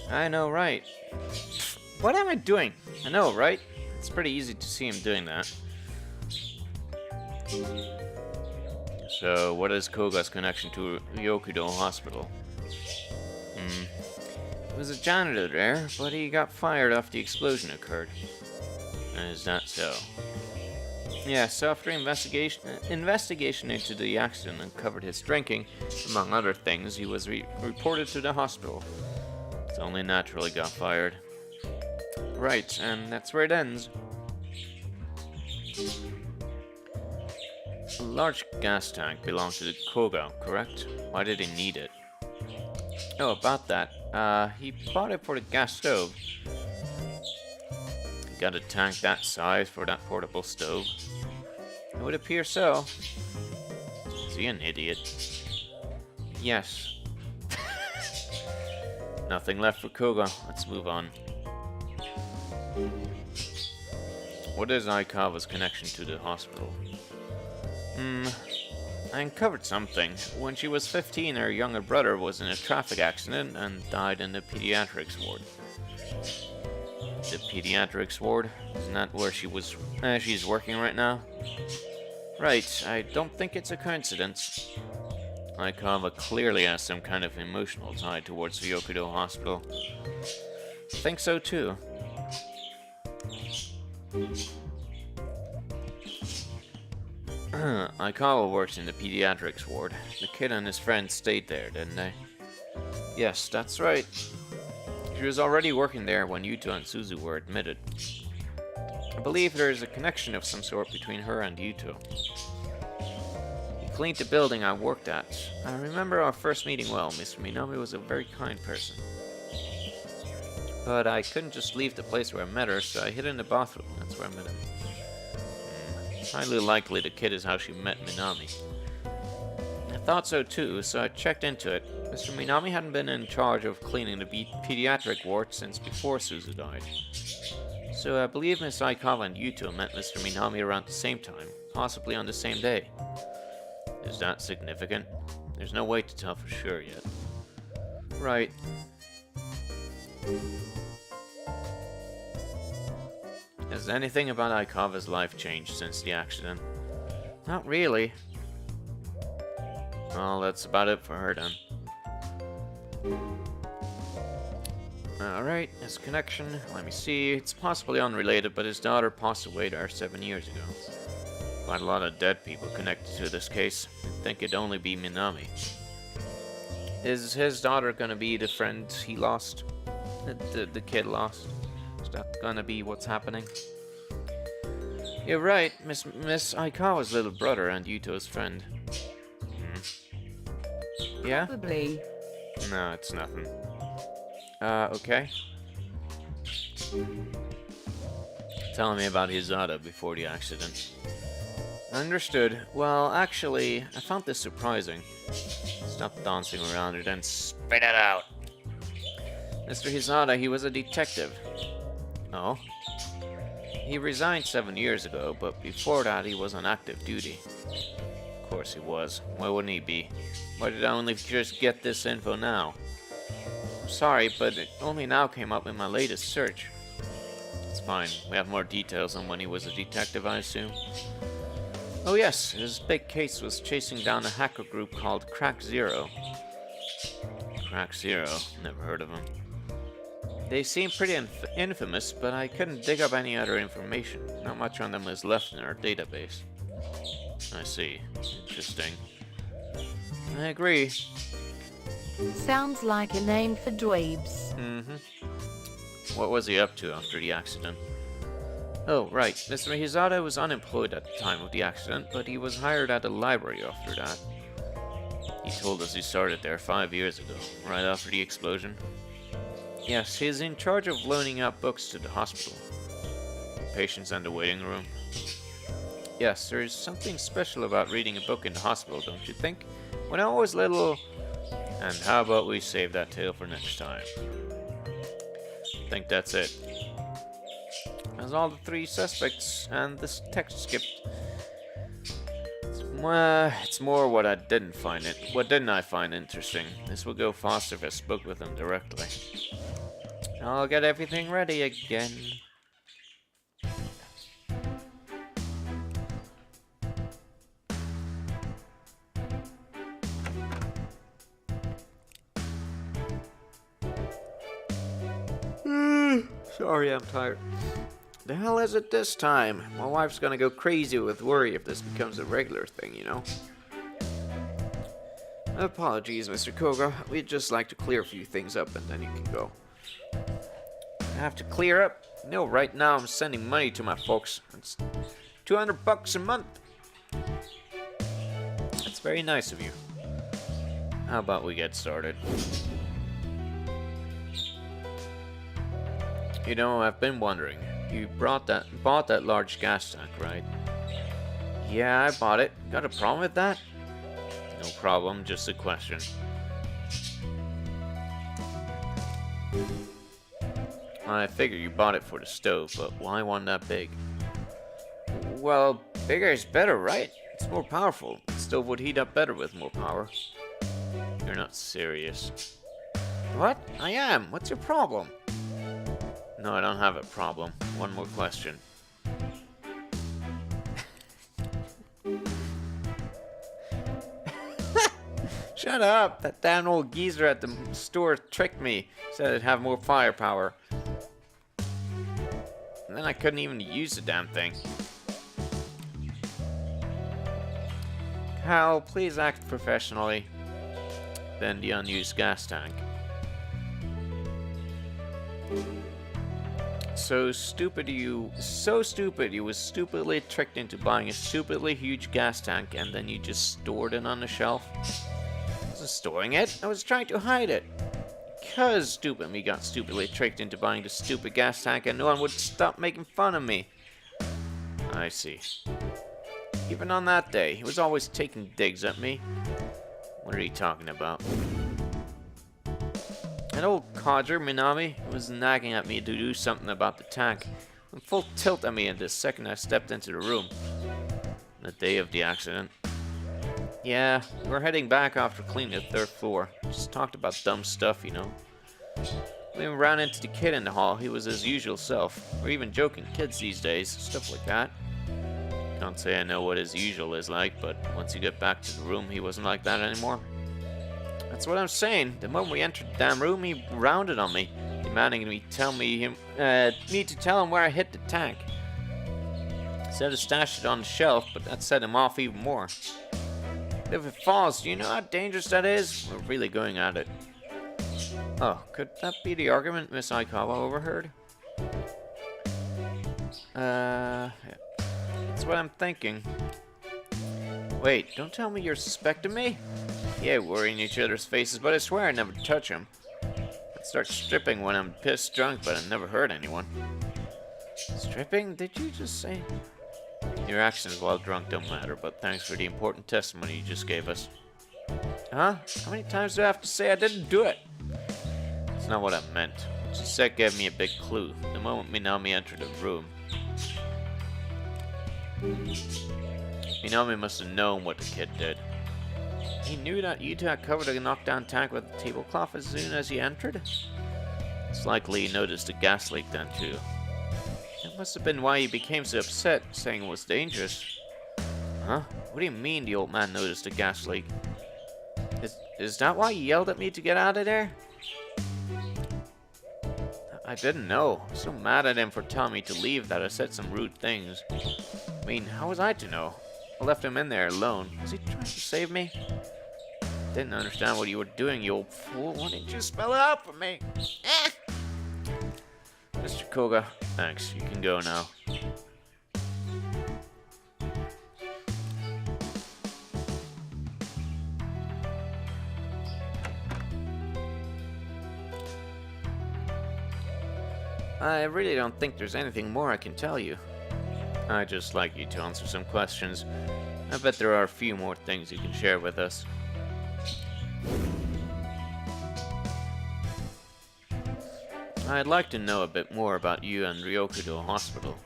I know, right? What am I doing? I know, right? It's pretty easy to see him doing that. So, what is Koga's connection to Ryokudo Hospital? He was a janitor there, but he got fired after the explosion occurred. Is that so? Yes, after investigation into the accident uncovered his drinking, among other things, he was reported to the hospital. It's only natural he got fired. Right, and that's where it ends. A large gas tank belonged to Koga, correct? Why did he need it? Oh, about that. He bought it for the gas stove. He got a tank that size for that portable stove. It would appear so. Is he an idiot? Yes. Nothing left for Koga. Let's move on. What is Aikawa's connection to the hospital? I uncovered something. When she was 15, her younger brother was in a traffic accident and died in the pediatrics ward. The pediatrics ward? Isn't that where she's working right now? Right, I don't think it's a coincidence. Aikawa clearly has some kind of emotional tie towards Ryokudo Hospital. I think so too. Aikawa works in the pediatrics ward. The kid and his friend stayed there, didn't they? Yes, that's right. She was already working there when Yuto and Suzu were admitted. I believe there is a connection of some sort between her and Yuto. He cleaned the building I worked at. I remember our first meeting well. Mr. Minami was a very kind person. But I couldn't just leave the place where I met her, so I hid in the bathroom. That's where I met him. Highly likely the kid is how she met Minami. I thought so too, so I checked into it. Mr. Minami hadn't been in charge of cleaning the pediatric ward since before Suzu died. So I believe Miss Aikawa and Yuto met Mr. Minami around the same time, possibly on the same day. Is that significant? There's no way to tell for sure yet. Right. Has anything about Aikawa's life changed since the accident? Not really. Well, that's about it for her then. Alright, his connection, let me see. It's possibly unrelated, but his daughter passed away there 7 years ago. Quite a lot of dead people connected to this case. You'd think it'd only be Minami. Is his daughter gonna be the friend he lost? The kid lost? Is that gonna be what's happening? You're right, Miss Aikawa's little brother and Yuto's friend. Yeah? Probably. No, it's nothing. Okay. Tell me about Hizada before the accident. Understood. Well, actually, I found this surprising. Stop dancing around it and spit it out. Mr. Hizada, he was a detective. Oh? He resigned 7 years ago, but before that he was on active duty. Of course he was. Why wouldn't he be? Why did I only just get this info now? I'm sorry, but it only now came up in my latest search. It's fine. We have more details on when he was a detective, I assume. Oh yes, his big case was chasing down a hacker group called Crack Zero. Crack Zero? Never heard of them. They seem pretty infamous, but I couldn't dig up any other information. Not much on them is left in our database. I see. Interesting. I agree. Sounds like a name for dweebs. What was he up to after the accident? Oh, right. Mr. Hizada was unemployed at the time of the accident, but he was hired at a library after that. He told us he started there 5 years ago, right after the explosion. Yes, he's in charge of loaning out books to the hospital. Patients and the waiting room. Yes, there is something special about reading a book in the hospital, don't you think? When I was little... And how about we save that tale for next time? I think that's it. As all the 3 suspects and this text skipped. It's more what I didn't find it. What didn't I find interesting? This will go faster if I spoke with them directly. I'll get everything ready again. Sorry, I'm tired. The hell is it this time? My wife's gonna go crazy with worry if this becomes a regular thing, you know? Apologies, Mr. Koga. We'd just like to clear a few things up and then you can go. I have to clear up? No, right now I'm sending money to my folks. It's $200 a month. That's very nice of you. How about we get started? You know, I've been wondering. You bought that large gas tank, right? Yeah, I bought it. Got a problem with that? No problem, just a question. I figure you bought it for the stove, but why one that big? Well, bigger is better, right? It's more powerful. The stove would heat up better with more power. You're not serious. What? I am. What's your problem? No, I don't have a problem. One more question. Shut up! That damn old geezer at the store tricked me. Said it'd have more firepower. And then I couldn't even use the damn thing. Hal, please act professionally. Then the unused gas tank. So stupid you was stupidly tricked into buying a stupidly huge gas tank and then you just stored it on the shelf? I wasn't storing it, I was trying to hide it. Because stupid me got stupidly tricked into buying the stupid gas tank and no one would stop making fun of me. I see. Even on that day, he was always taking digs at me. What are you talking about? That old codger, Minami, was nagging at me to do something about the tank. Went full tilt at me the second I stepped into the room. The day of the accident. Yeah, we were heading back after cleaning the 3rd floor. Just talked about dumb stuff, you know. We ran into the kid in the hall. He was his usual self. We're even joking kids these days, stuff like that. Can't say I know what his usual is like, but once you get back to the room, he wasn't like that anymore. That's what I'm saying. The moment we entered the damn room, he rounded on me. He demanding me to tell him where I hit the tank. Said to stash it on the shelf, but that set him off even more. If it falls, do you know how dangerous that is? We're really going at it. Oh, could that be the argument Miss Aikawa overheard? Yeah. That's what I'm thinking. Wait, don't tell me you're suspecting me? Yeah, we're in each other's faces, but I swear I never touch him. I'd start stripping when I'm pissed drunk, but I never hurt anyone. Stripping? Did you just say? Your actions while drunk don't matter, but thanks for the important testimony you just gave us. Huh? How many times do I have to say I didn't do it? It's not what I meant. What you said gave me a big clue. The moment Minami entered the room. Minami must have known what the kid did. He knew that Yuta had covered a knockdown tank with a tablecloth as soon as he entered? It's likely he noticed the gas leak then too. That must have been why he became so upset, saying it was dangerous. Huh? What do you mean the old man noticed the gas leak? Is that why he yelled at me to get out of there? I didn't know. I was so mad at him for telling me to leave that I said some rude things. I mean, how was I to know? I left him in there alone. Was he trying to save me? Didn't understand what you were doing, you old fool. Why didn't you spell it out for me? Mr. Koga, thanks. You can go now. I really don't think there's anything more I can tell you. I'd just like you to answer some questions. I bet there are a few more things you can share with us. I'd like to know a bit more about you and Ryokudo Hospital.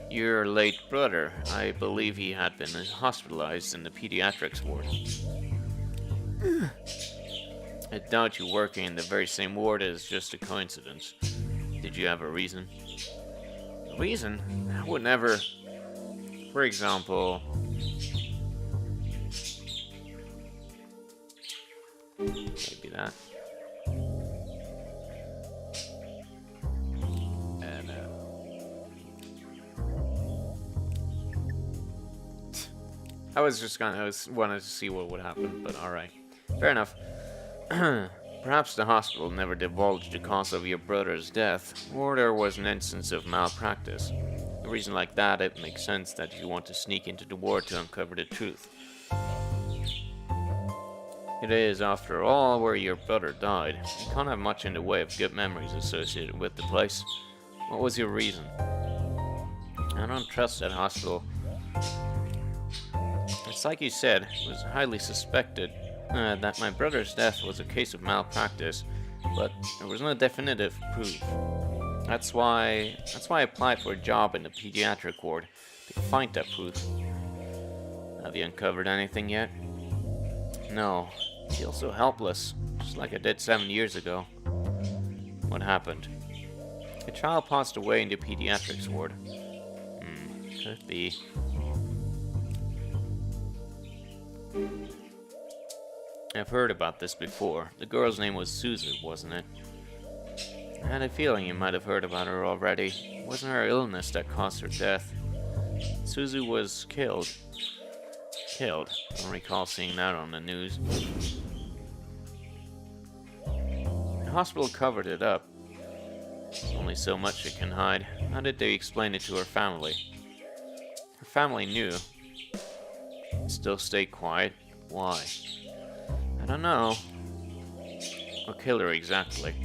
Your late brother, I believe he had been hospitalized in the pediatrics ward. I doubt you working in the very same ward is just a coincidence. Did you have a reason? A reason? I would never... For example... Maybe that. And, I wanted to see what would happen, but alright. Fair enough. Perhaps the hospital never divulged the cause of your brother's death, or there was an instance of malpractice. A reason like that, it makes sense that you want to sneak into the ward to uncover the truth. It is, after all, where your brother died. You can't have much in the way of good memories associated with the place. What was your reason? I don't trust that hospital. It's like you said, it was highly suspected that my brother's death was a case of malpractice, but there was no definitive proof. That's why I applied for a job in the pediatric ward, to find that proof. Have you uncovered anything yet? No. I feel so helpless, just like I did 7 years ago. What happened? A child passed away in the pediatrics ward. Could be. I've heard about this before. The girl's name was Suzu, wasn't it? I had a feeling you might have heard about her already. It wasn't her illness that caused her death. Suzu was killed. I don't recall seeing that on the news. The hospital covered it up. There's only so much it can hide. How did they explain it to her family? Her family knew. Still stayed quiet. Why? I don't know. What killed her exactly?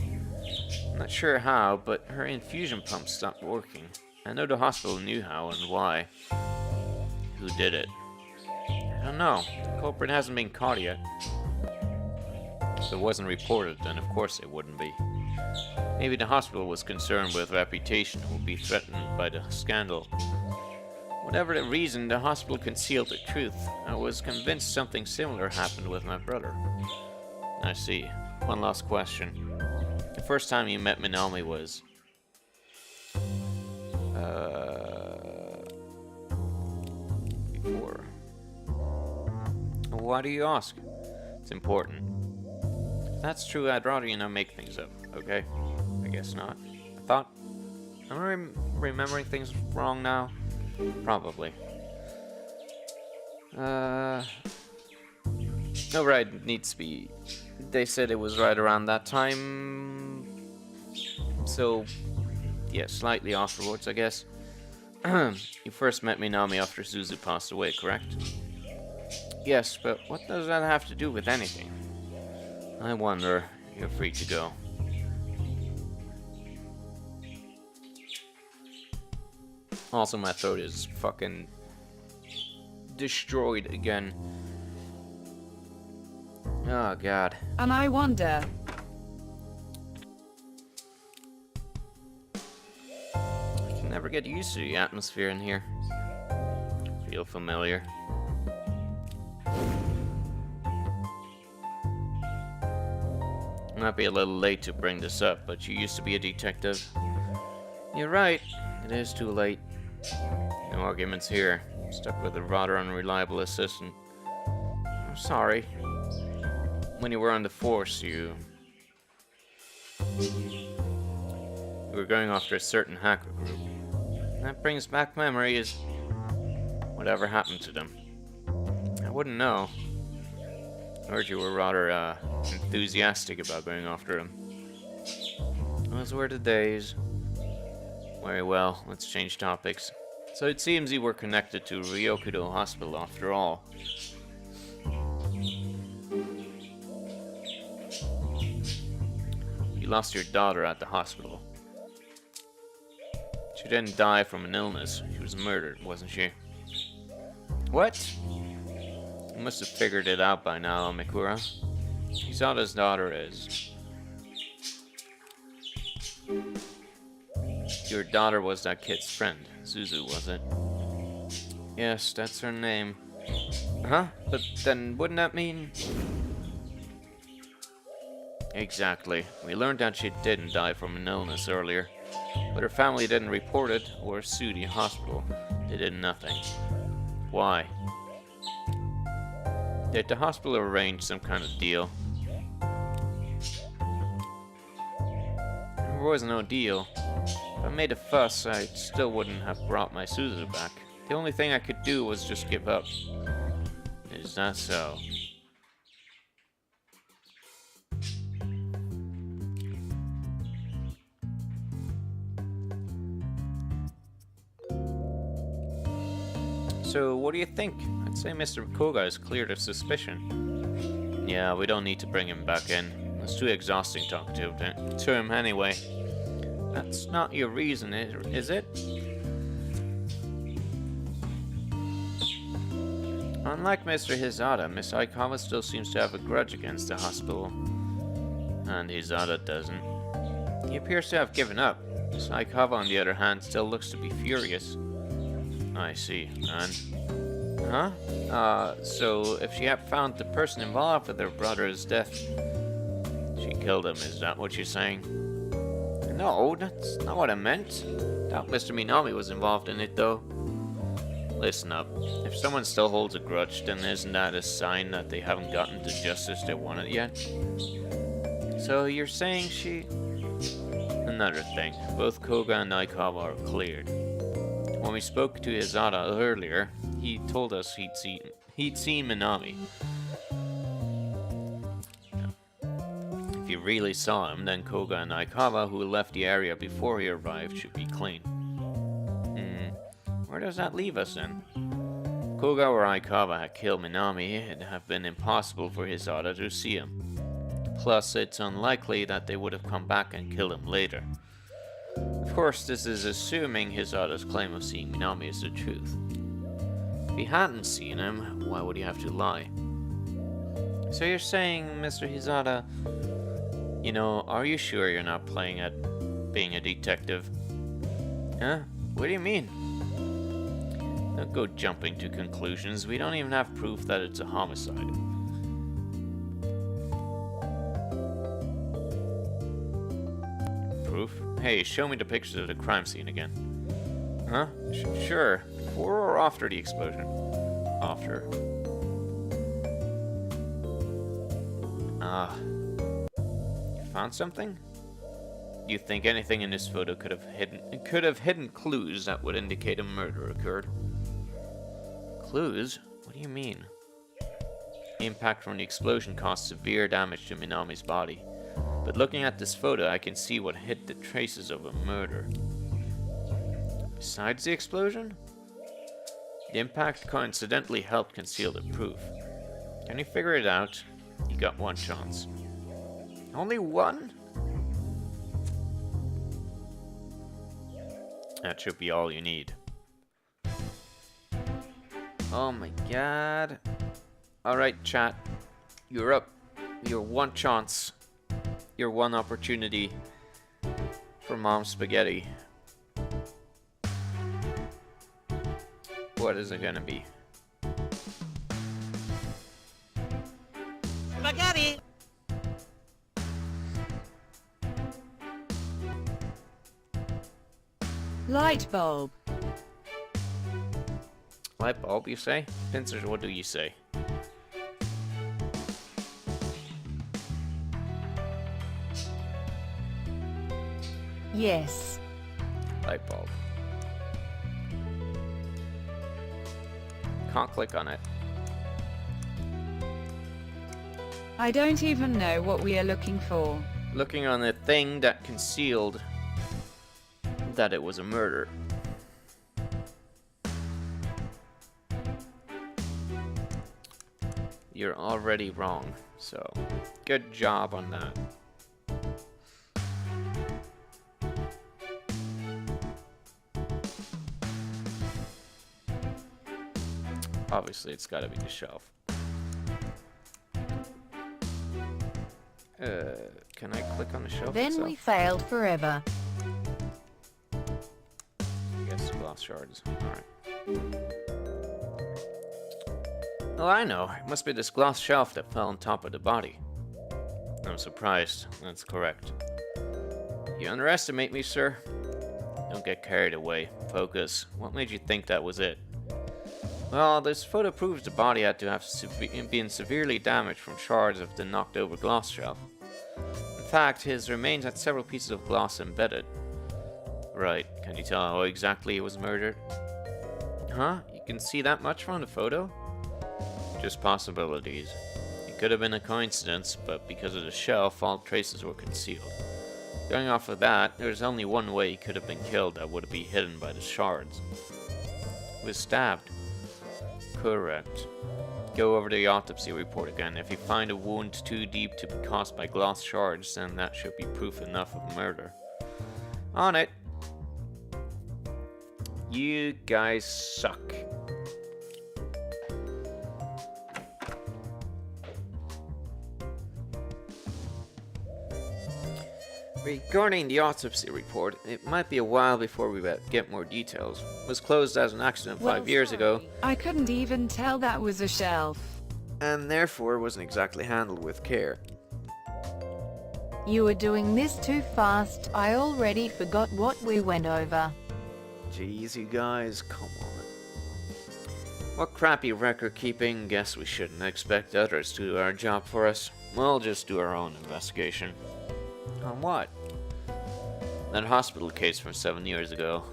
I'm not sure how, but her infusion pump stopped working. I know the hospital knew how and why. Who did it? I don't know. The culprit hasn't been caught yet. If it wasn't reported, then of course it wouldn't be. Maybe the hospital was concerned with reputation and would be threatened by the scandal. Whatever the reason, the hospital concealed the truth. I was convinced something similar happened with my brother. I see. One last question. The first time you met Minami was... before. Why do you ask? It's important. If that's true, I'd rather you not make things up, okay? I guess not. Am I remembering things wrong now? Probably. No ride needs to be... They said it was right around that time. So, yeah, slightly afterwards, I guess. You first met Minami after Suzu passed away, correct? Yes, but what does that have to do with anything? I wonder. You're free to go. Also, my throat is fucking destroyed again. Oh, God. And I wonder. I can never get used to the atmosphere in here. Feel familiar. Might be a little late to bring this up, but you used to be a detective. You're right. It is too late. No arguments here. Stuck with a rather unreliable assistant. I'm sorry. When you were on the force, you were going after a certain hacker group. That brings back memories. Whatever happened to them? I wouldn't know. I heard you were rather enthusiastic about going after them. Those were the days. Very well, let's change topics. So it seems you were connected to Ryokudo Hospital after all. You lost your daughter at the hospital. She didn't die from an illness. She was murdered, wasn't she? What? You must have figured it out by now, Mikura. Hisada's daughter is. Your daughter was that kid's friend. Suzu, was it? Yes, that's her name. Huh? But then wouldn't that mean... Exactly. We learned that she didn't die from an illness earlier. But her family didn't report it or sue the hospital. They did nothing. Why? Did the hospital arrange some kind of deal? There was no deal. If I made a fuss, I still wouldn't have brought my Suzu back. The only thing I could do was just give up. Is that so? So, what do you think? I'd say Mr. Koga is cleared of suspicion. Yeah, we don't need to bring him back in. It's too exhausting talking to him anyway. That's not your reason, is it? Unlike Mr. Hisada, Miss Aikawa still seems to have a grudge against the hospital. And Hisada doesn't. He appears to have given up. Miss Aikawa, on the other hand, still looks to be furious. I see. And... Huh? So if she had found the person involved with her brother's death, she killed him, is that what you're saying? No, that's not what I meant. Doubt Mr. Minami was involved in it, though. Listen up. If someone still holds a grudge, then isn't that a sign that they haven't gotten the justice they wanted yet? So you're saying she... Another thing. Both Koga and Aikawa are cleared. When we spoke to Hisada earlier, he told us he'd seen Minami. If you really saw him, then Koga and Aikawa, who left the area before he arrived, should be clean. Where does that leave us then? Koga or Aikawa had killed Minami, it'd have been impossible for Hisada to see him. Plus, it's unlikely that they would have come back and killed him later. Of course, this is assuming Hisada's claim of seeing Minami is the truth. If he hadn't seen him, why would he have to lie? So you're saying, Mr. Hisada, you know, are you sure you're not playing at being a detective? Huh? What do you mean? Don't go jumping to conclusions. We don't even have proof that it's a homicide. Proof? Hey, show me the pictures of the crime scene again. Huh? Sure. Before or after the explosion? After. You found something? Do you think anything in this photo could have hidden clues that would indicate a murder occurred? Clues? What do you mean? Impact from the explosion caused severe damage to Minami's body. But looking at this photo, I can see what hid the traces of a murder. Besides the explosion? The impact coincidentally helped conceal the proof. Can you figure it out? You got one chance. Only one? That should be all you need. Oh my god. Alright, chat. You're up. Your one chance. Your one opportunity for Mom Spaghetti. What is it gonna be? Spaghetti! Light bulb. Light bulb, you say? Pincers, what do you say? Yes. Light bulb. Can't click on it. I don't even know what we are looking for. Looking on the thing that concealed that it was a murder. You're already wrong, so good job on that. Obviously, it's gotta be the shelf. Can I click on the shelf Then itself? we failed forever. I guess glass shards. Alright. Oh, I know. It must be this glass shelf that fell on top of the body. I'm surprised. That's correct. You underestimate me, sir. Don't get carried away. Focus. What made you think that was it? Well, this photo proves the body had to have been severely damaged from shards of the knocked over glass shelf. In fact, his remains had several pieces of glass embedded. Right, can you tell how exactly he was murdered? Huh? You can see that much from the photo? Just possibilities. It could have been a coincidence, but because of the shelf, all traces were concealed. Going off of that, there's only one way he could have been killed that would be hidden by the shards. He was stabbed. Correct. Go over the autopsy report again. If you find a wound too deep to be caused by glass shards, then that should be proof enough of murder. On it. You guys suck. Regarding the autopsy report, it might be a while before we get more details. It was closed as an accident 5 years ago, I couldn't even tell that was a shelf. and therefore wasn't exactly handled with care. You were doing this too fast. I already forgot what we went over. Jeez, you guys, come on. What crappy record keeping? Guess we shouldn't expect others to do our job for us. We'll just do our own investigation. On what? That hospital case from 7 years ago.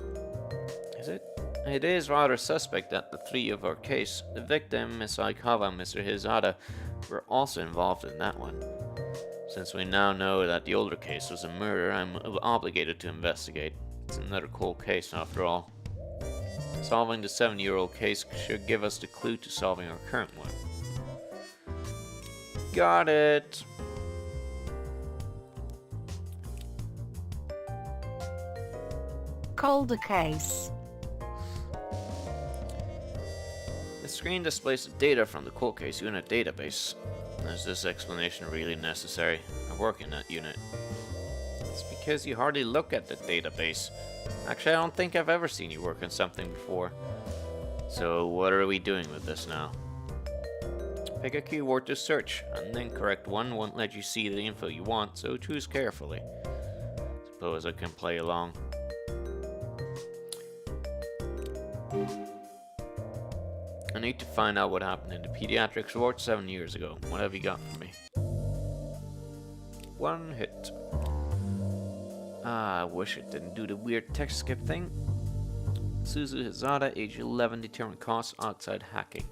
Is it? It is rather suspect that the three of our case, the victim, Miss Aikawa and Mr. Hizada, were also involved in that one. Since we now know that the older case was a murder, I'm obligated to investigate. It's another cold case after all. Solving the 7-year-old case should give us the clue to solving our current one. Got it! Colder case. The screen displays the data from the cold case unit database. Is this explanation really necessary? I work in that unit. It's because you hardly look at the database. Actually, I don't think I've ever seen you work on something before. So what are we doing with this now? Pick a keyword to search. An incorrect one won't let you see the info you want, so choose carefully. Suppose I can play along. I need to find out what happened in the pediatrics ward 7 years ago. What have you got for me? one hit. I wish it didn't do the weird text skip thing. Suzu Hazada, age 11, determined cause outside hacking.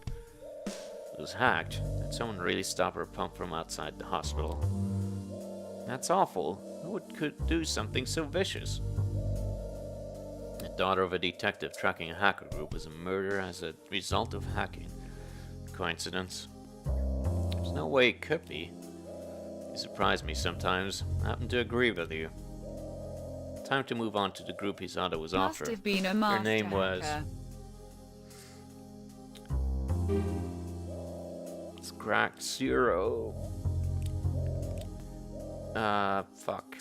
It was hacked. Did someone really stop her pump from outside the hospital? That's awful. Who could do something so vicious? The daughter of a detective tracking a hacker group was a murder as a result of hacking. Coincidence? There's no way it could be. You surprise me sometimes. I happen to agree with you. Time to move on to the group Hazada was Must after. have been a master Her name was... hacker. It's Crack Zero. Fuck.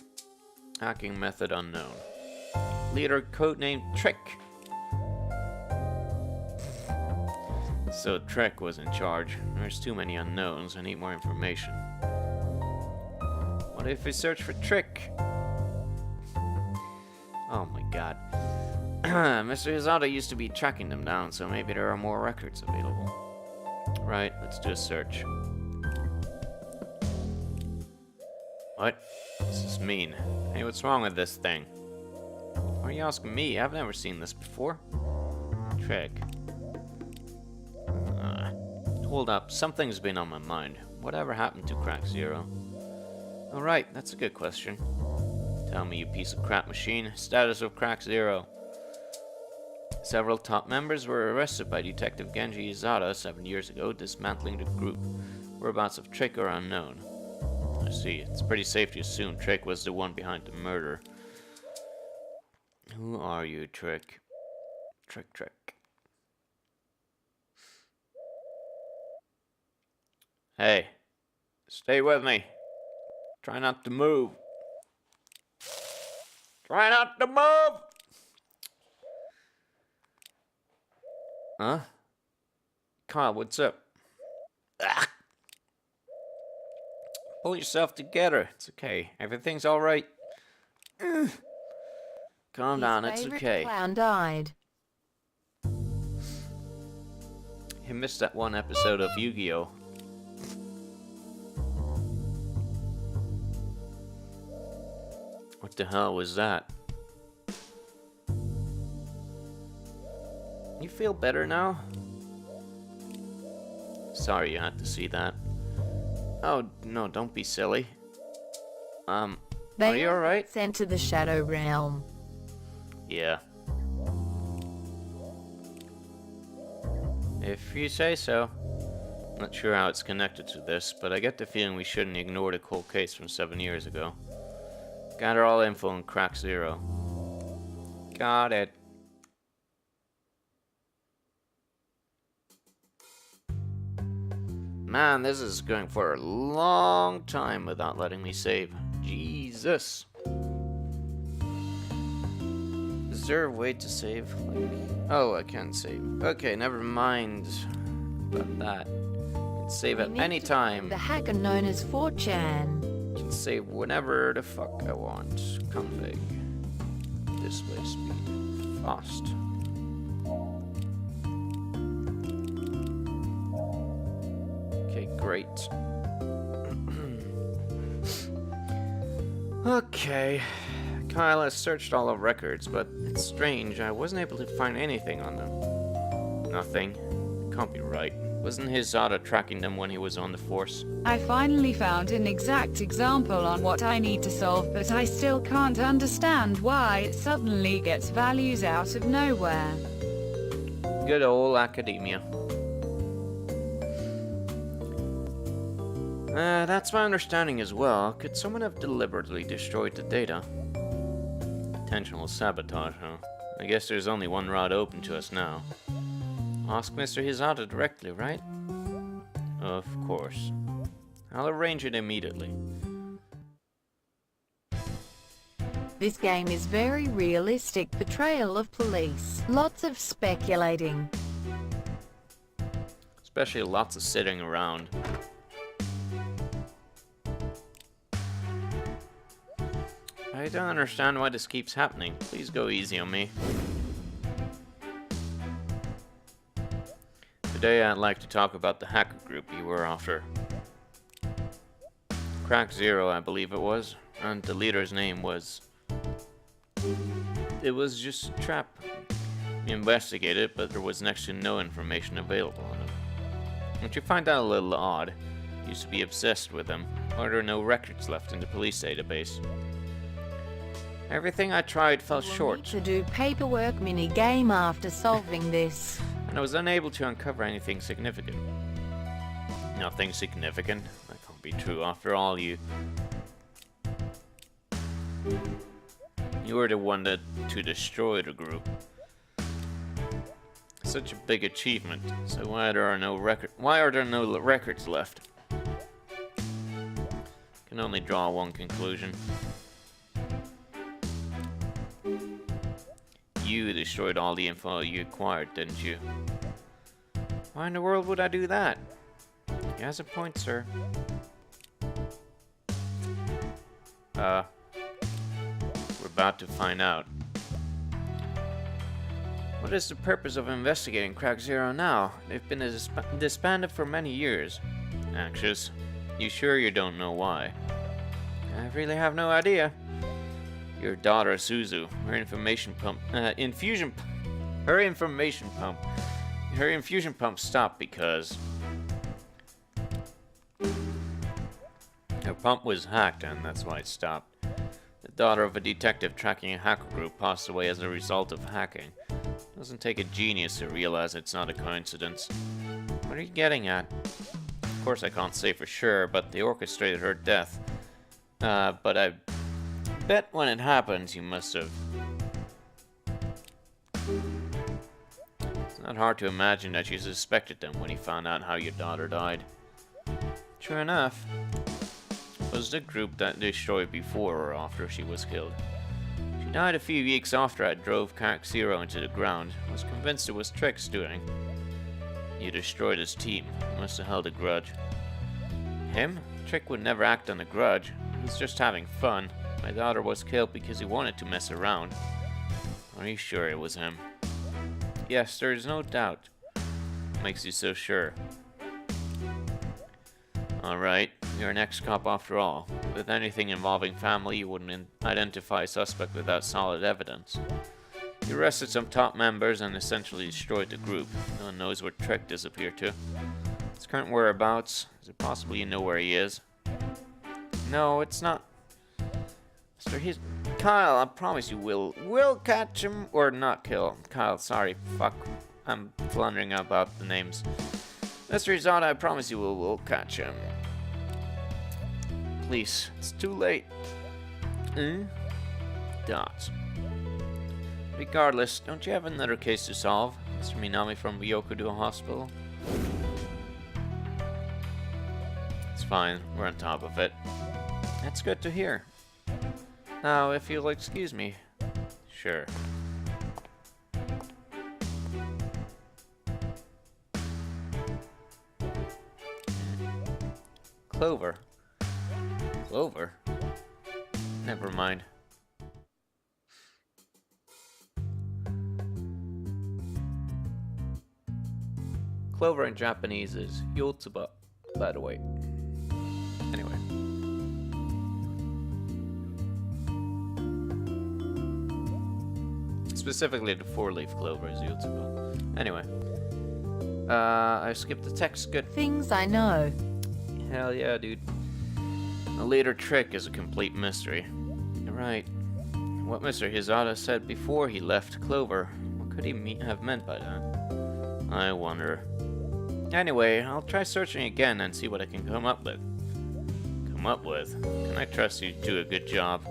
Hacking method unknown. Leader codenamed Trick. So Trick was in charge. There's too many unknowns. I need more information. What if we search for Trick? Oh my god. Mr. Hazada used to be tracking them down, so maybe there are more records available. Right, let's do a search. What? This is mean. Hey, what's wrong with this thing? Why are you asking me? I've never seen this before. Trick. Hold up, something's been on my mind. Whatever happened to Crack Zero? Alright, that's a good question. Tell me, you piece of crap machine. Status of Crack Zero. Several top members were arrested by Detective Genji Izada 7 years ago, dismantling the group. Whereabouts of Trick are unknown. I see. It's pretty safe to assume Trick was the one behind the murder. Who are you, Trick? Trick. Hey, stay with me. Try not to move. Try not to move! Huh? Kyle, what's up? Ah. Pull yourself together. It's okay. Everything's alright. Calm down, it's okay. His clown died. He missed that one episode of Yu-Gi-Oh! What the hell was that? You feel better now? Sorry you had to see that. Oh, no, don't be silly. Are They you alright? sent to the Shadow Realm. Yeah. If you say so. Not sure how it's connected to this, but I get the feeling we shouldn't ignore the cold case from 7 years ago. Gather all info on Crack Zero. Got it. Man, this is going for a long time without letting me save. Jesus. Is there a way to save? Oh, I can save. Okay, never mind about that. I can save at any time. The hacker known as 4chan. Can save whenever the fuck I want. Config. Display speed. Fast. Okay, great. Okay. Kyle has searched all our records, but it's strange. I wasn't able to find anything on them. Nothing. Can't be right. Wasn't Hazada tracking them when he was on the force? I finally found an exact example on what I need to solve, but I still can't understand why it suddenly gets values out of nowhere. Good old academia. That's my understanding as well. Could someone have deliberately destroyed the data? Intentional sabotage, huh? I guess there's only one route open to us now. Ask Mr. Hazada directly, right? Of course. I'll arrange it immediately. This game is very realistic portrayal of police. Lots of speculating. Especially lots of sitting around. I don't understand why this keeps happening. Please go easy on me. Today I'd like to talk about the hacker group you were after. Crack Zero, I believe it was, and the leader's name was... It was just a trap. We investigated, but there was next to no information available on him. Don't you find that a little odd? Used to be obsessed with him. Why are there no records left in the police database? Everything I tried fell short. Need to do paperwork mini game after solving this. And I was unable to uncover anything significant. Nothing significant? That can't be true. After all, you were the one to destroy the group. Such a big achievement. So why are there no records left? Can only draw one conclusion. You destroyed all the info you acquired, didn't you? Why in the world would I do that? He has a point, sir. We're about to find out. What is the purpose of investigating Crack Zero now? They've been disbanded for many years. Anxious. You sure you don't know why? I really have no idea. Your daughter Suzu, her infusion pump stopped because her pump was hacked, and that's why it stopped. The daughter of a detective tracking a hacker group passed away as a result of hacking. Doesn't take a genius to realize it's not a coincidence. What are you getting at? Of course I can't say for sure, but they orchestrated her death. But I bet when it happens you must have... It's not hard to imagine that you suspected them when you found out how your daughter died. True enough. Was the group that destroyed before or after she was killed? She died a few weeks after I drove Crack Zero into the ground. I was convinced it was Trick's doing. You destroyed his team. You must have held a grudge. Him? Trick would never act on a grudge. He was just having fun. My daughter was killed because he wanted to mess around. Are you sure it was him? Yes, there is no doubt. What makes you so sure? Alright, you're an ex-cop after all. With anything involving family, you wouldn't identify a suspect without solid evidence. You arrested some top members and essentially destroyed the group. No one knows where Trick disappeared to. His current whereabouts? Is it possible you know where he is? No, it's not. Mr. Kyle, I promise you we'll catch him, or not kill. Kyle, sorry, fuck. I'm floundering about the names. Mr. Izada, I promise you we'll catch him. Please, it's too late. Dots. Regardless, don't you have another case to solve? Mr. Minami from Byokudo Hospital? It's fine, we're on top of it. That's good to hear. Now, if you'll excuse me. Sure. Clover. Clover? Never mind. Clover in Japanese is Yotsuba, by the way. Anyway. Specifically, the four-leaf clover is Yotsuba. Anyway. I skipped the text. Good. Things I know. Hell yeah, dude. The later Trick is a complete mystery. You're right. What Mr. Hizada said before he left Clover, what could he have meant by that? I wonder. Anyway, I'll try searching again and see what I can come up with. Come up with? Can I trust you to do a good job?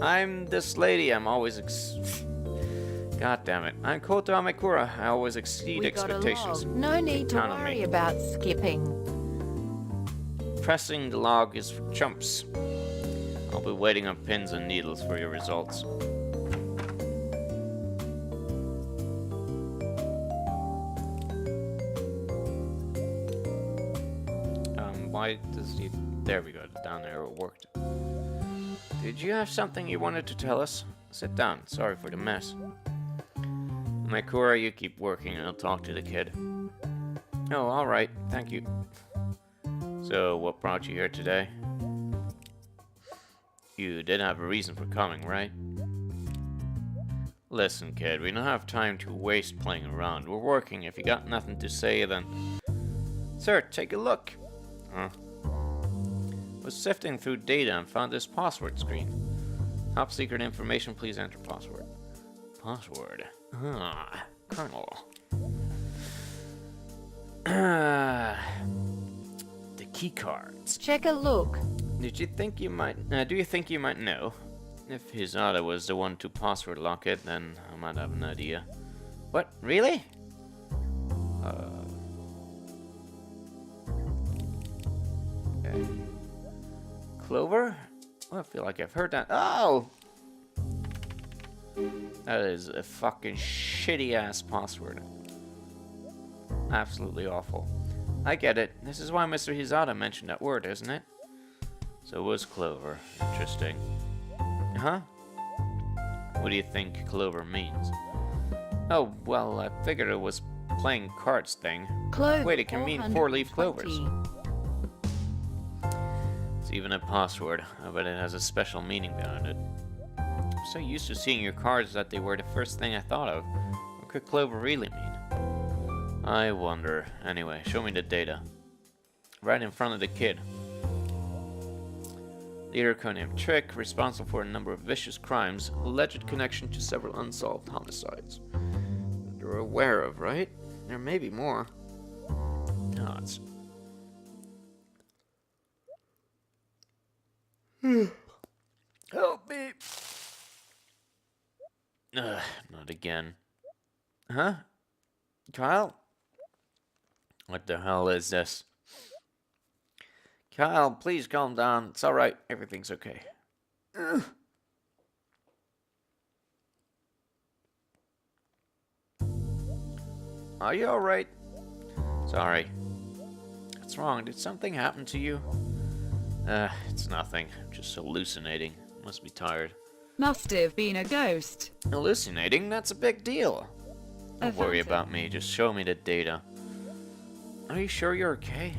I'm this lady, I'm always God damn it. I'm Koto Amekura. I always exceed expectations. No need to Count on worry me. about skipping. Pressing the log is for chumps. I'll be waiting on pins and needles for your results. Why does he... There we go, down there it worked. Did you have something you wanted to tell us? Sit down, sorry for the mess. Makura, you keep working and I'll talk to the kid. Oh, alright, thank you. So So, what brought you here today? You did have a reason for coming, right? Listen, kid, we don't have time to waste playing around. We're working. If you got nothing to say, then... Sir, take a look. Huh? Was sifting through data and found this password screen. Top secret information, please enter password. Password. Ah, Colonel. The key cards. Check a look. Do you think you might know? If Hizada was the one to password lock it, then I might have an idea. What? Really? Okay. Clover? Oh, I feel like I've heard that. Oh! That is a fucking shitty ass password. Absolutely awful. I get it. This is why Mr. Hizada mentioned that word, isn't it? So it was Clover. Interesting. Huh? What do you think Clover means? Oh, well, I figured it was playing cards thing. Clover. Wait, it can mean 4-leaf clovers. It's even a password. I bet it has a special meaning behind it. I'm so used to seeing your cards that they were the first thing I thought of. What could Clover really mean? I wonder. Anyway, show me the data. Right in front of the kid. Leader codename Trick, responsible for a number of vicious crimes, alleged connection to several unsolved homicides. You're aware of, right? There may be more. No, it's... Help me! Not again. Huh? Kyle? What the hell is this? Kyle, please calm down. It's alright. Everything's okay. Are you alright? Sorry. What's wrong? Did something happen to you? It's nothing. I'm just hallucinating. Must be tired. Must have been a ghost. Hallucinating? That's a big deal. Don't worry about me. Just show me the data. Are you sure you're okay?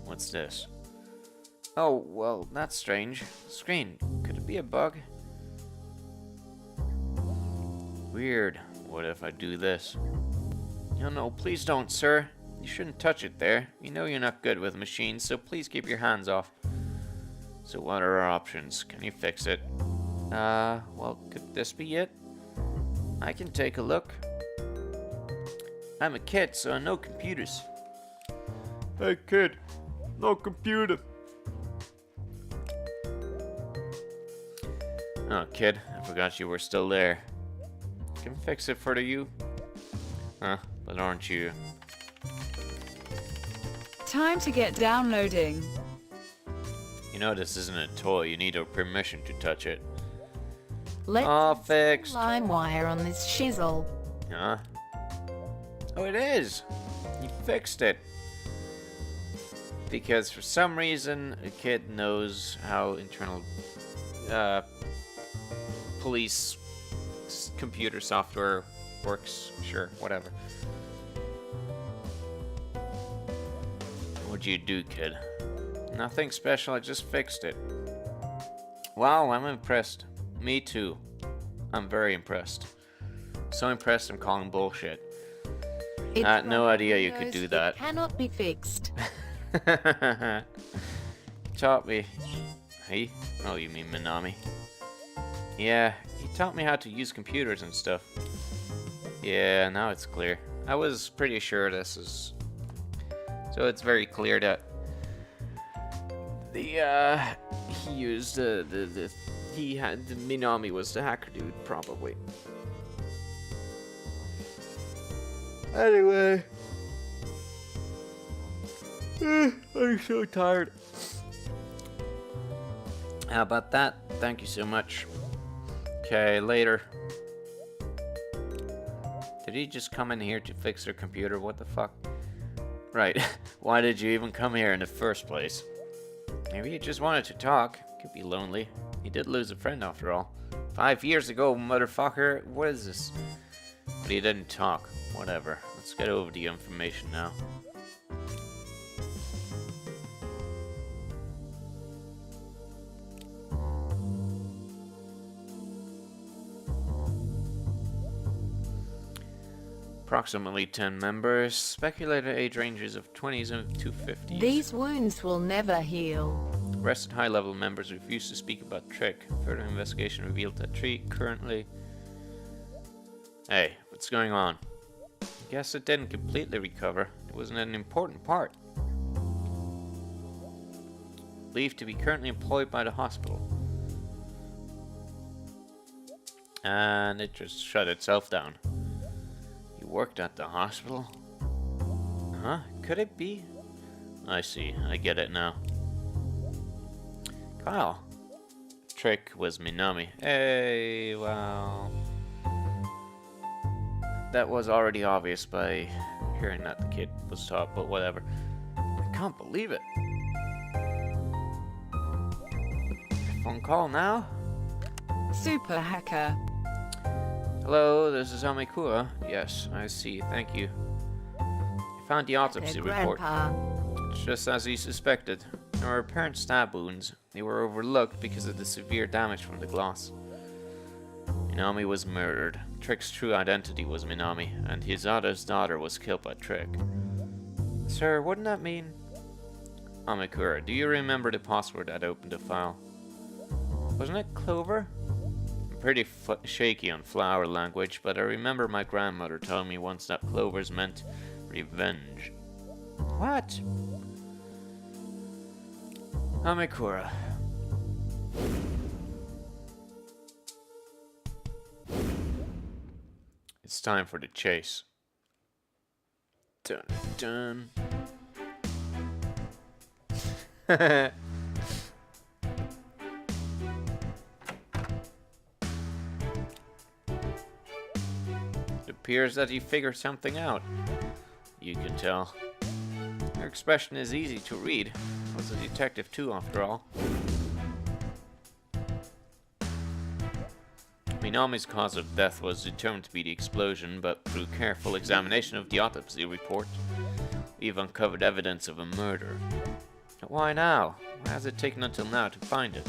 What's this? Oh, well, that's strange. Screen. Could it be a bug? Weird. What if I do this? No, no, please don't, sir. You shouldn't touch it there. You know you're not good with machines, so please keep your hands off. So what are our options? Can you fix it? Well, could this be it? I can take a look. I'm a kid, so I know computers. Hey, kid. No computer. Oh, kid, I forgot you were still there. Can fix it for you? Huh, but aren't you? Time to get downloading. You know this isn't a toy, you need a permission to touch it. Let's fixed. LimeWire on this shizzle. Huh? Oh, it is! You fixed it. Because for some reason, a kid knows how internal police computer software works. Sure, whatever. What'd you do, kid? Nothing special, I just fixed it. Wow, I'm impressed. Me too. I'm very impressed. So impressed I'm calling bullshit. It's I had no one of idea you could those do that. Cannot be fixed. Taught me. Hey? Oh, you mean Minami? Yeah, he taught me how to use computers and stuff. Yeah, now it's clear. I was pretty sure this is... So it's very clear that he used the Minami was the hacker dude, probably. Anyway. I'm so tired. How about that? Thank you so much. Okay, later. Did he just come in here to fix their computer? What the fuck? Right. Why did you even come here in the first place? Maybe he just wanted to talk. Could be lonely. He did lose a friend after all. 5 years ago, motherfucker. What is this? But he didn't talk. Whatever. Let's get over the information now. approximately 10 members. Speculated age ranges of 20s to 50s. These wounds will never heal. Arrested high-level members refused to speak about Trick. Further investigation revealed that Trick currently... Hey, what's going on? I guess it didn't completely recover. It wasn't an important part. Believed to be currently employed by the hospital. And it just shut itself down. You worked at the hospital? Huh? Could it be? I see. I get it now. Kyle. Trick was Minami. Hey, well... That was already obvious by hearing that the kid was taught, but whatever. I can't believe it. Phone call now? Super hacker. Hello, this is Amikura. Yes, I see. Thank you. I found the autopsy Their report. grandpa. It's just as he suspected. There were apparent stab wounds. They were overlooked because of the severe damage from the glass. Minami was murdered. Trick's true identity was Minami, and Hizada's daughter was killed by Trick. Sir, wouldn't that mean... Amikura, do you remember the password that opened the file? Wasn't it Clover? I'm pretty shaky on flower language, but I remember my grandmother telling me once that Clovers meant revenge. What? Amikura. It's time for the chase. Dun dun. It appears that he figured something out. You can tell. Her expression is easy to read. Was a detective too, after all. Minami's cause of death was determined to be the explosion, but through careful examination of the autopsy report, we've uncovered evidence of a murder. But why now? Why has it taken until now to find it?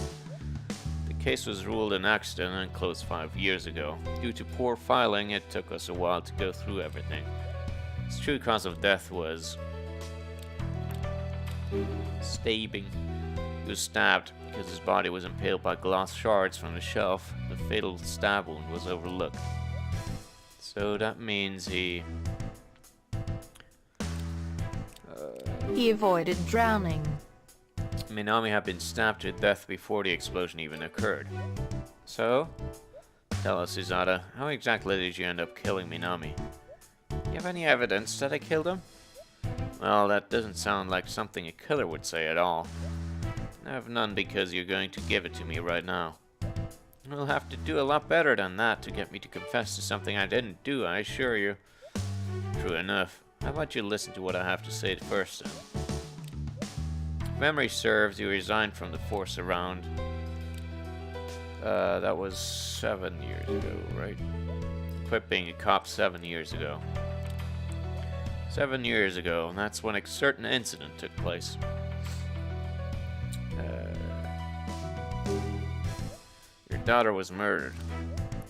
The case was ruled an accident and closed 5 years ago. Due to poor filing, it took us a while to go through everything. Its true cause of death was... stabbing. He was stabbed because his body was impaled by glass shards from the shelf. The fatal stab wound was overlooked. So that means he... He avoided drowning. Minami had been stabbed to death before the explosion even occurred. So, tell us, Izada, how exactly did you end up killing Minami? Do you have any evidence that I killed him? Well, that doesn't sound like something a killer would say at all. I have none because you're going to give it to me right now. You'll have to do a lot better than that to get me to confess to something I didn't do, I assure you. True enough. How about you listen to what I have to say first, then? If memory serves, you resigned from the force around... that was 7 years ago, right? Quit being a cop 7 years ago. 7 years ago, and that's when a certain incident took place. Your daughter was murdered.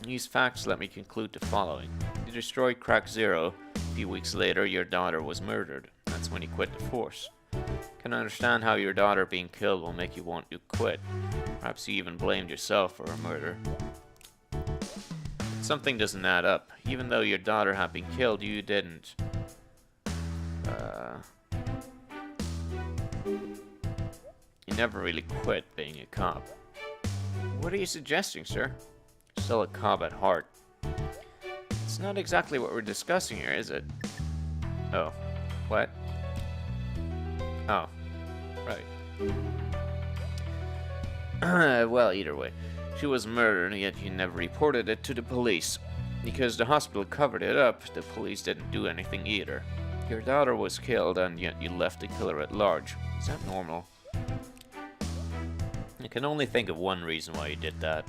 These facts let me conclude the following. You destroyed Crack Zero. A few weeks later, your daughter was murdered. That's when you quit the force. Can understand how your daughter being killed will make you want to quit. Perhaps you even blamed yourself for her murder. Something doesn't add up. Even though your daughter had been killed, you didn't. You never really quit being a cop. What are you suggesting, sir? You're still a cop at heart. It's not exactly what we're discussing here, is it? Oh. What? Oh. Right. Well, either way. She was murdered, yet you never reported it to the police. Because the hospital covered it up, the police didn't do anything either. Your daughter was killed, and yet you left the killer at large. Is that normal? I can only think of one reason why you did that.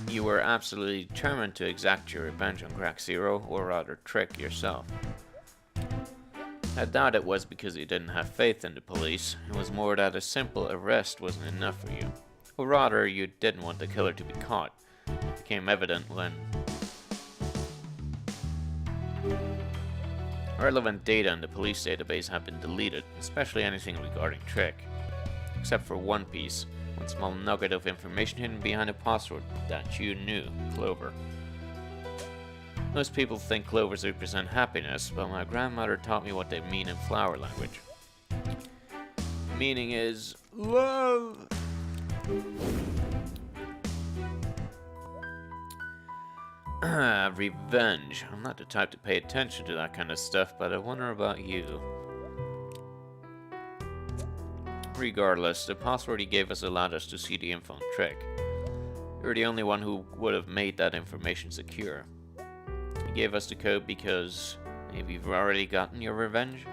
You were absolutely determined to exact your revenge on Crack Zero, or rather Trick yourself. I doubt it was because you didn't have faith in the police. It was more that a simple arrest wasn't enough for you. Or rather, you didn't want the killer to be caught. It became evident when relevant data in the police database had been deleted, especially anything regarding Trick. Except for one piece, one small nugget of information hidden behind a password that you knew, Clover. Most people think clovers represent happiness, but my grandmother taught me what they mean in flower language. The meaning is love. Revenge. I'm not the type to pay attention to that kind of stuff, but I wonder about you. Regardless, the password he gave us allowed us to see the info on Trick. You're the only one who would have made that information secure. He gave us the code because maybe you've already gotten your revenge?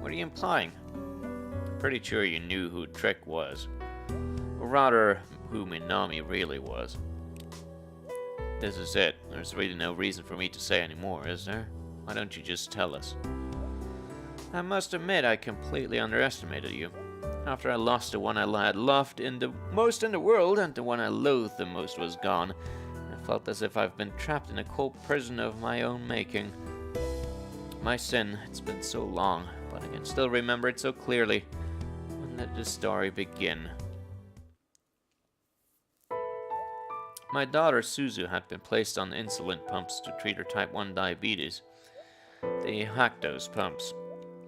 What are you implying? I'm pretty sure you knew who Trick was. Or rather, who Minami really was. This is it. There's really no reason for me to say anymore, is there? Why don't you just tell us? I must admit I completely underestimated you. After I lost the one I had loved the most in the world, and the one I loathed the most was gone, I felt as if I've been trapped in a cold prison of my own making. My sin, it's been so long, but I can still remember it so clearly. When did this story begin? My daughter Suzu had been placed on insulin pumps to treat her type 1 diabetes. They hacked those pumps.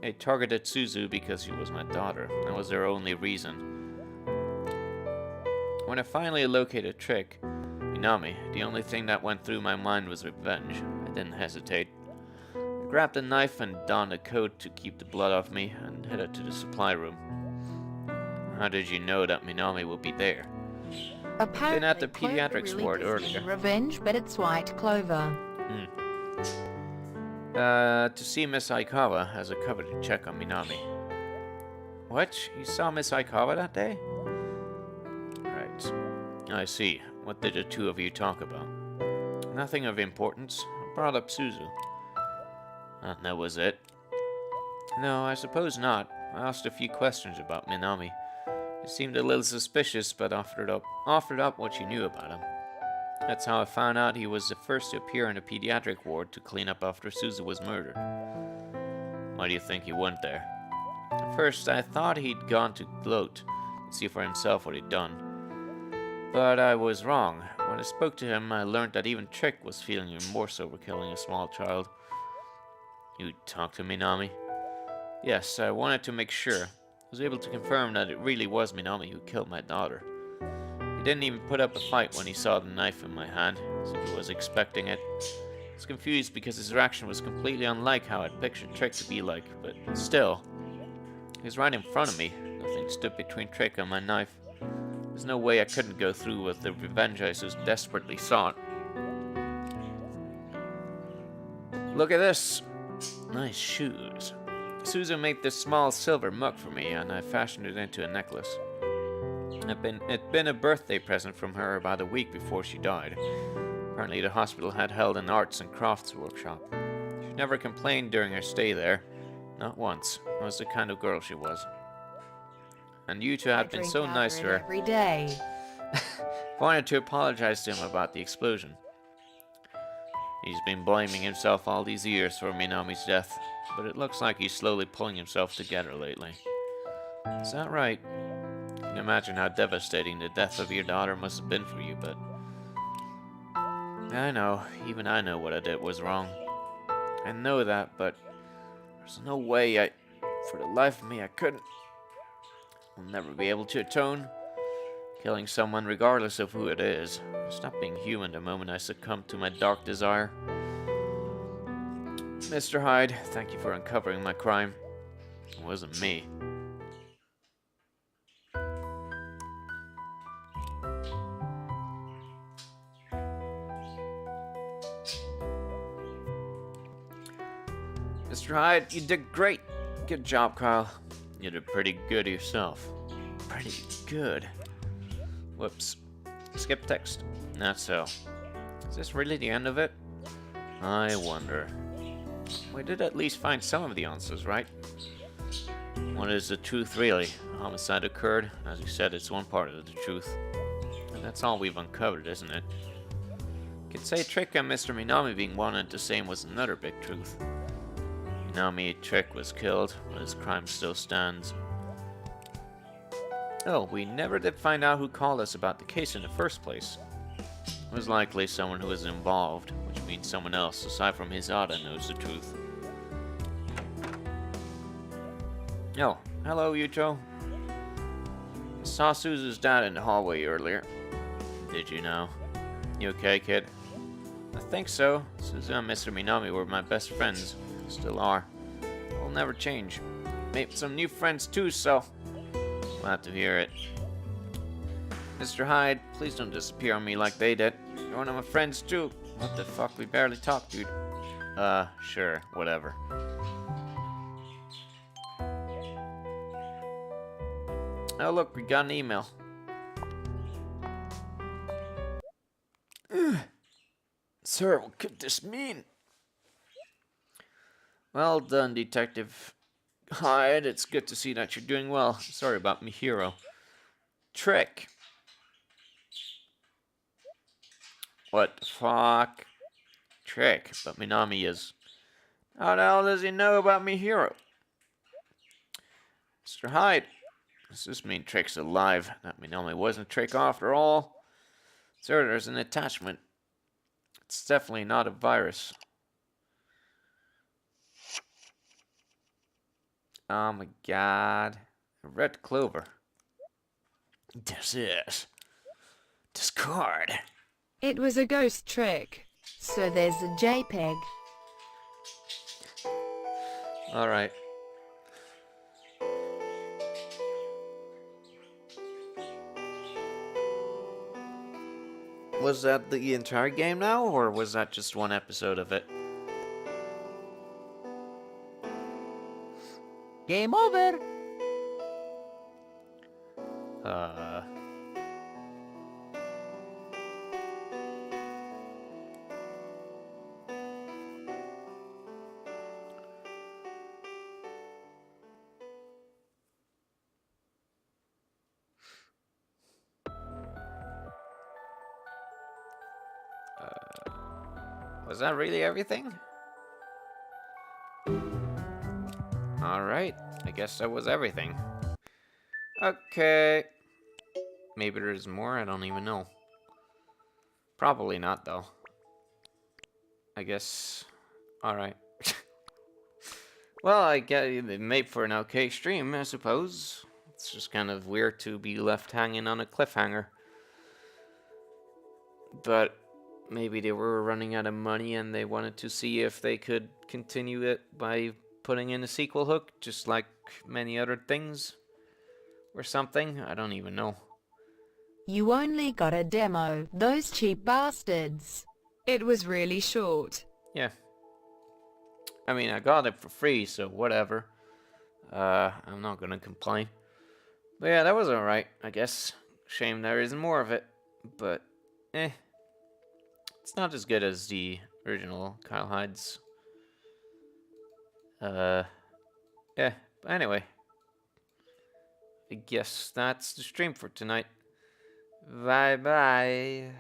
They targeted Suzu because she was my daughter. That was their only reason. When I finally located Trick, Minami, the only thing that went through my mind was revenge. I didn't hesitate. I grabbed a knife and donned a coat to keep the blood off me and headed to the supply room. How did you know that Minami would be there? Apparently, Been at the Clover pediatrics really ward does mean earlier. Revenge, but it's white clover. To see Miss Aikawa as a cover to check on Minami. What? You saw Miss Aikawa that day? Right. I see. What did the two of you talk about? Nothing of importance. I brought up Suzu. And that was it? No, I suppose not. I asked a few questions about Minami. He seemed a little suspicious, but offered up what she knew about him. That's how I found out he was the first to appear in the pediatric ward to clean up after Suzu was murdered. Why do you think he went there? At first, I thought he'd gone to gloat and see for himself what he'd done. But I was wrong. When I spoke to him, I learned that even Trick was feeling remorse over killing a small child. You talked to Minami? Yes, I wanted to make sure. I was able to confirm that it really was Minami who killed my daughter. He didn't even put up a fight when he saw the knife in my hand, as if he was expecting it. I was confused because his reaction was completely unlike how I'd pictured Trick to be like, but still. He was right in front of me. Nothing stood between Trick and my knife. There's no way I couldn't go through with the revenge I so desperately sought. Look at this! Nice shoes. Suzu made this small silver mug for me, and I fashioned it into a necklace. It'd been a birthday present from her about a week before she died. Apparently the hospital had held an arts and crafts workshop. She never complained during her stay there. Not once. That was the kind of girl she was. And you two had been so nice to her. Every day. I wanted to apologize to him about the explosion. He's been blaming himself all these years for Minami's death, but it looks like he's slowly pulling himself together lately. Is that right? I can imagine how devastating the death of your daughter must have been for you, but... I know, even I know what I did was wrong. I know that, but there's no way for the life of me, I couldn't. I'll never be able to atone. Killing someone regardless of who it is. I stopped being human the moment I succumbed to my dark desire. Mr. Hyde, thank you for uncovering my crime. It wasn't me. Mr. Hyde, you did great. Good job, Kyle. You did pretty good yourself. Pretty good. Whoops. Skip text. Not so. Is this really the end of it? I wonder. We did at least find some of the answers, right? What is the truth, really? A homicide occurred. As you said, it's one part of the truth. And that's all we've uncovered, isn't it? You could say Trick and Mr. Minami being one and the same was another big truth. Minami Trick was killed, but his crime still stands. Oh, we never did find out who called us about the case in the first place. It was likely someone who was involved, which means someone else, aside from Hisada, knows the truth. Oh, hello, Yucho. I saw Suzu's dad in the hallway earlier. Did you know? You okay, kid? I think so. Suzu and Mr. Minami were my best friends. Still are. I'll never change. Made some new friends too, so... Glad to hear it. Mr. Hyde, please don't disappear on me like they did. You're one of my friends too. What the fuck? We barely talk, dude. Sure. Whatever. Oh, look, we got an email. Sir, what could this mean? Well done, Detective Hyde. It's good to see that you're doing well. Sorry about me, hero. Trick. What the fuck? Trick, but Minami is. How the hell does he know about me, hero? Mr. Hyde. Does this mean Trick's alive? That Minami wasn't Trick after all. Sir, there's an attachment. It's definitely not a virus. Oh my god. A red clover. This is. Discard. It was a ghost trick. So there's a JPEG. Alright. Was that the entire game now, or was that just one episode of it? Game over. Was that really everything? Alright, I guess that was everything. Okay. Maybe there's more, I don't even know. Probably not, though. I guess... Alright. Well, I get it made for an okay stream, I suppose. It's just kind of weird to be left hanging on a cliffhanger. But maybe they were running out of money and they wanted to see if they could continue it by putting in a sequel hook, just like many other things. Or something, I don't even know. You only got a demo, those cheap bastards. It was really short. Yeah. I mean, I got it for free, so whatever. I'm not gonna complain. But yeah, that was alright, I guess. Shame there isn't more of it. But, it's not as good as the original Kyle Hyde's. Yeah, but anyway. I guess that's the stream for tonight. Bye bye.